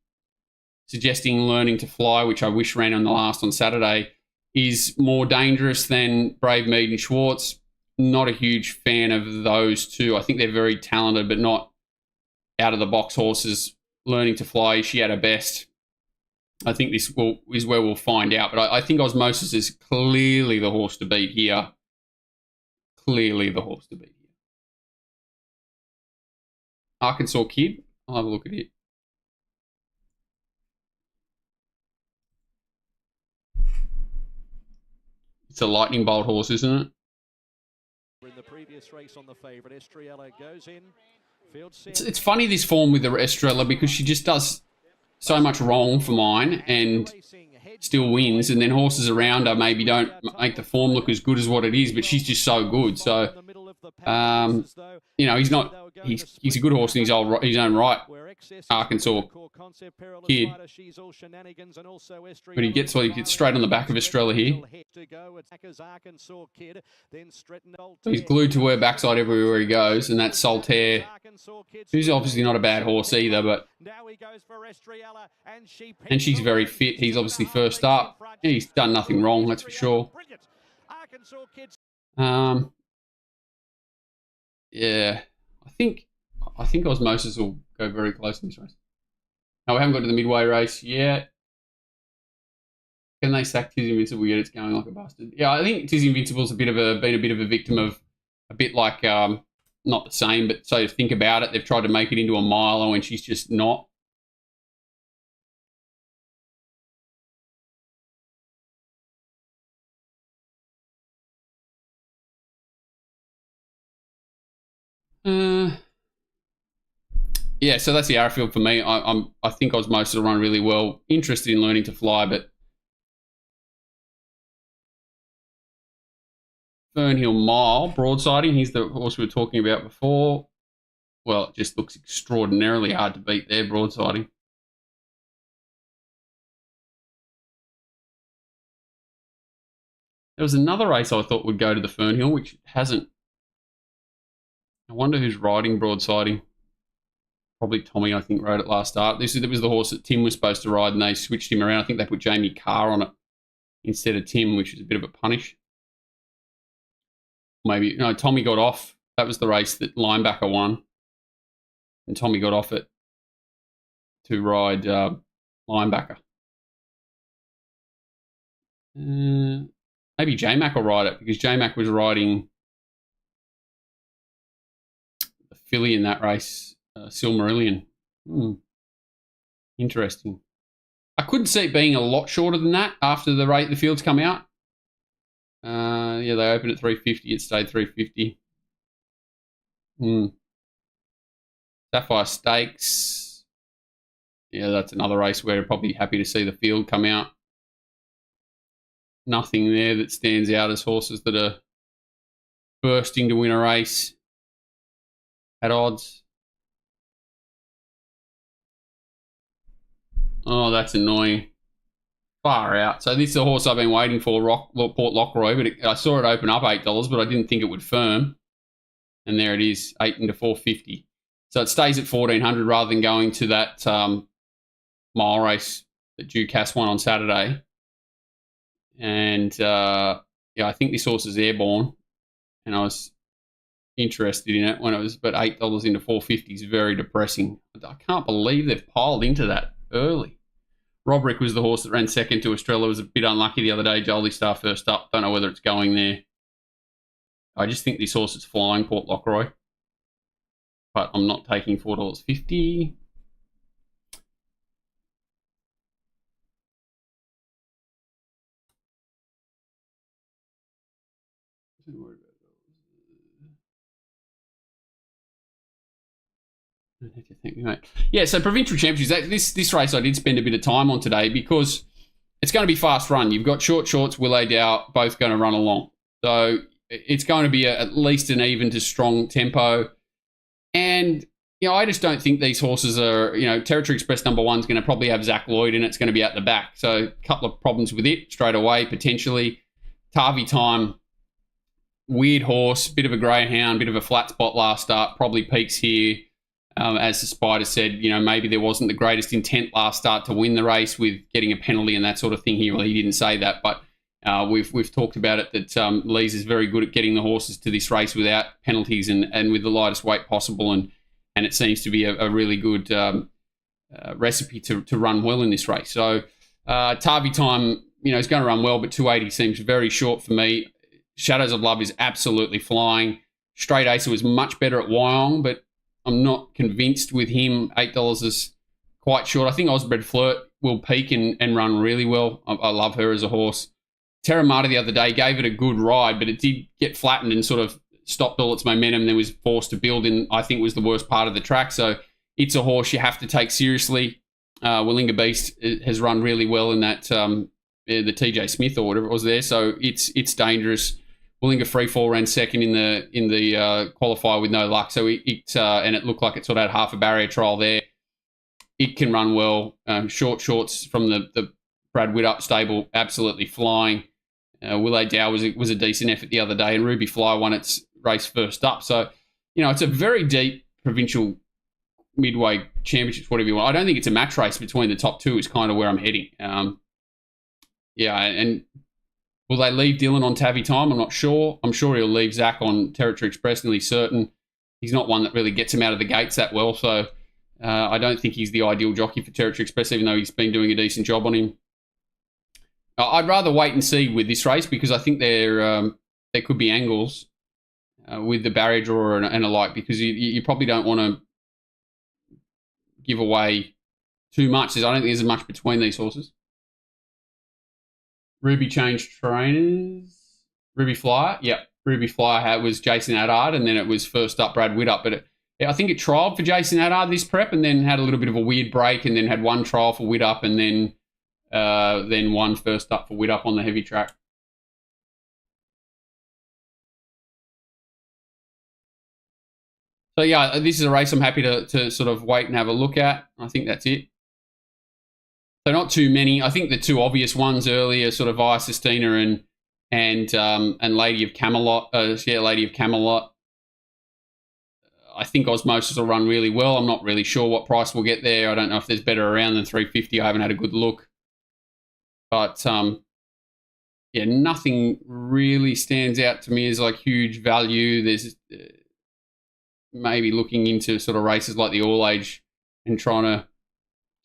suggesting Learning to Fly, which I wish ran on Saturday, is more dangerous than Brave Mead and Schwartz. Not a huge fan of those two. I think they're very talented, but not out-of-the-box horses. Learning to Fly, she had her best. I think this is where we'll find out. But I think Osmosis is clearly the horse to beat here. Clearly the horse to beat here. Arkansas Kid. I'll have a look at it. It's a lightning bolt horse, isn't it? In the previous race on the favourite, Estrella goes in. It's funny, this form with the Estrella, because she just does so much wrong for mine and still wins, and then horses around her maybe don't make the form look as good as what it is, but she's just so good. So, he's a good horse in his own right, Arkansas Kid. But he gets straight on the back of Estrella here. So he's glued to her backside everywhere he goes, and that's Solitaire, who's obviously not a bad horse either, but and she's very fit. He's obviously first up. He's done nothing wrong, that's for sure. Yeah, I think Osmosis will go very close in this race. No, we haven't got to the midway race yet. Can they sack Tiz Invincible yet? It's going like a bastard. Yeah, I think Tiz Invincible's been a bit of a victim of a bit like not the same, but so think about it. They've tried to make it into a miler when she's just not. Yeah, so that's the Arrowfield for me. I think I was most of the run really well. Interested in learning to fly, but Fernhill Mile, broadsiding. He's the horse we were talking about before. Well, it just looks extraordinarily hard to beat there, broadsiding. There was another race I thought would go to the Fernhill, which hasn't. I wonder who's riding broadsiding. Probably Tommy, I think, rode it last start. This was the horse that Tim was supposed to ride, and they switched him around. I think they put Jamie Carr on it instead of Tim, which is a bit of a punish. Maybe, no, Tommy got off. That was the race that Linebacker won. And Tommy got off it to ride Linebacker. Maybe J-Mac will ride it, because J-Mac was riding the filly in that race, Silmarillion. Interesting. I couldn't see it being a lot shorter than that after the fields come out. Yeah, they opened at 350. It stayed 350. Sapphire Stakes. Yeah, that's another race where they're probably happy to see the field come out. Nothing there that stands out as horses that are bursting to win a race at odds. Oh, that's annoying. Far out. So this is a horse I've been waiting for, Port Lockroy, but I saw it open up $8, but I didn't think it would firm. And there it is, 8 into 450. So it stays at 1400 rather than going to that mile race that Ducasse won on Saturday. And yeah, I think this horse is airborne, and I was interested in it when it was, but $8 into 450 is very depressing. I can't believe they've piled into that early. Robrick was the horse that ran second to Estrella. Was a bit unlucky the other day. Jolly Star first up. Don't know whether it's going there. I just think this horse is flying, Port Lockroy. But I'm not taking $4.50. Yeah, so provincial championships. This race I did spend a bit of time on today because it's going to be fast run. You've got Short Shorts, Willow Dow, both going to run along. So it's going to be at least an even to strong tempo. And, you know, I just don't think these horses are, you know, Territory Express number 1 is going to probably have Zach Lloyd in it. It's going to be out the back. So a couple of problems with it straight away, potentially. Tarvey Time, weird horse, bit of a greyhound, bit of a flat spot last start, probably peaks here. As the Spider said, you know, maybe there wasn't the greatest intent last start to win the race with getting a penalty and that sort of thing here. Well, he didn't say that, but we've talked about it that Lees is very good at getting the horses to this race without penalties and with the lightest weight possible, and it seems to be a really good recipe to run well in this race. So Tarvey Time, you know, is going to run well, but 280 seems very short for me. Shadows of Love is absolutely flying. Straight Acer was much better at Wyong, but I'm not convinced with him. $8 is quite short. I think Osbred Flirt will peak and run really well. I love her as a horse. Terramata the other day gave it a good ride, but it did get flattened and sort of stopped all its momentum and then was forced to build in, I think, was the worst part of the track. So it's a horse you have to take seriously. Willinga Beast has run really well in that the TJ Smith or whatever it was there. So it's dangerous. Willinga Freefall ran second in the qualifier with no luck, so and it looked like it sort of had half a barrier trial there. It can run well. Short Shorts from the Brad Widdop stable, absolutely flying. Willow Dow was a decent effort the other day, and Ruby Fly won its race first up. So, you know, it's a very deep provincial midway championships, whatever you want. I don't think it's a match race between the top two is kind of where I'm heading. Yeah, and will they leave Dylan on Tarvey Time? I'm not sure. I'm sure he'll leave Zach on Territory Express, nearly certain. He's not one that really gets him out of the gates that well, so I don't think he's the ideal jockey for Territory Express, even though he's been doing a decent job on him. I'd rather wait and see with this race because I think there could be angles with the barrier drawer and alike, because you probably don't want to give away too much. I don't think there's much between these horses. Ruby changed trainers. Ruby Flyer, yep. Ruby Flyer had was Jason Adard, and then it was first up Brad Widdup. But I think it trialled for Jason Adard this prep, and then had a little bit of a weird break, and then had one trial for Widdup, and then one first up for Widdup on the heavy track. So yeah, this is a race I'm happy to sort of wait and have a look at. I think that's it. So not too many. I think the two obvious ones earlier, sort of Via Sistina and Lady of Camelot. Lady of Camelot. I think Osmosis will run really well. I'm not really sure what price we'll get there. I don't know if there's better around than 350. I haven't had a good look. But yeah, nothing really stands out to me as like huge value. There's maybe looking into sort of races like the All Age and trying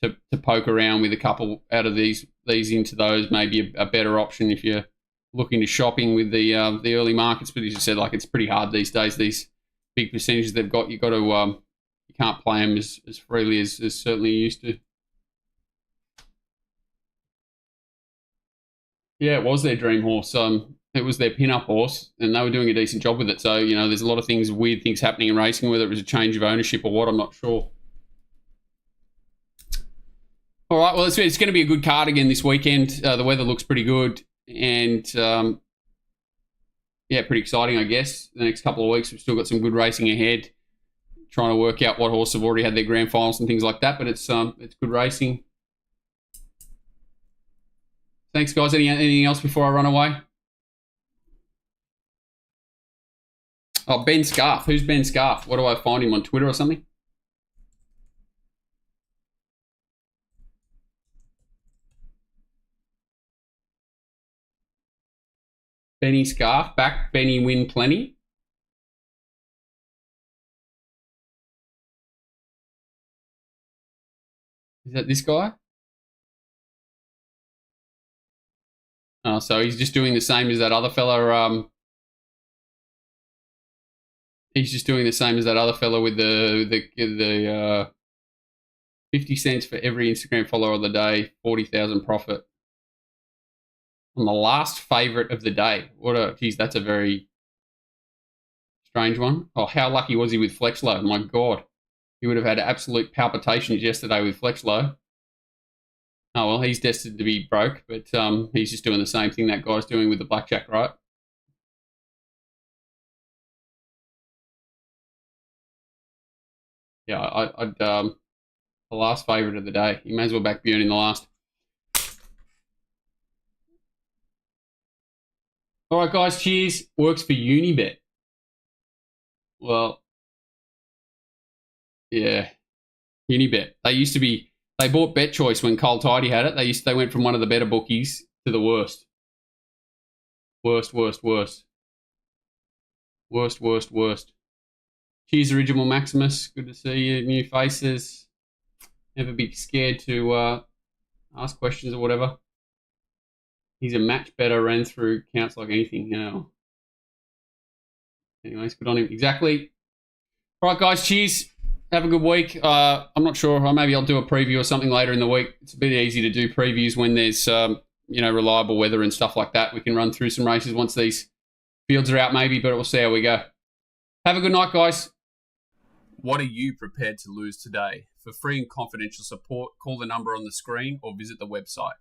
to poke around with a couple out of these into those, maybe a better option if you're looking to shopping with the early markets. But as you said, like it's pretty hard these days. These big percentages they've got, you got to you can't play them as freely as certainly you used to. Yeah, it was their dream horse. It was their pin-up horse, and they were doing a decent job with it. So, you know, there's a lot of weird things happening in racing, whether it was a change of ownership or what, I'm not sure. All right, well, it's going to be a good card again this weekend. The weather looks pretty good, and yeah, pretty exciting, I guess. The next couple of weeks, we've still got some good racing ahead. Trying to work out what horses have already had their grand finals and things like that, but it's good racing. Thanks, guys. Anything else before I run away? Oh, Ben Scarf. Who's Ben Scarf? What do I find him on Twitter or something? Benny Scarf. Back Benny win plenty. Is that this guy? Oh, so he's just doing the same as that other fella. He's just doing the same as that other fella with the 50 cents for every Instagram follower of the day, 40,000 profit. On the last favourite of the day. Geez, that's a very strange one. Oh, how lucky was he with Flexlow? My God. He would have had absolute palpitations yesterday with Flexlow. Oh, well, he's destined to be broke, but he's just doing the same thing that guy's doing with the blackjack, right? Yeah, I'd the last favourite of the day. You may as well back Bjorn in the last. All right, guys, cheers. Works for Unibet. Well, yeah, Unibet. They bought Bet Choice when Cole Tidy had it. They went from one of the better bookies to the worst. Worst. Cheers, Original Maximus. Good to see you. New faces. Never be scared to ask questions or whatever. He's a match better, ran through, counts like anything, you know. Anyways, good on him. Exactly. All right, guys, cheers. Have a good week. I'm not sure. Maybe I'll do a preview or something later in the week. It's a bit easy to do previews when there's, reliable weather and stuff like that. We can run through some races once these fields are out maybe, but we'll see how we go. Have a good night, guys. What are you prepared to lose today? For free and confidential support, call the number on the screen or visit the website.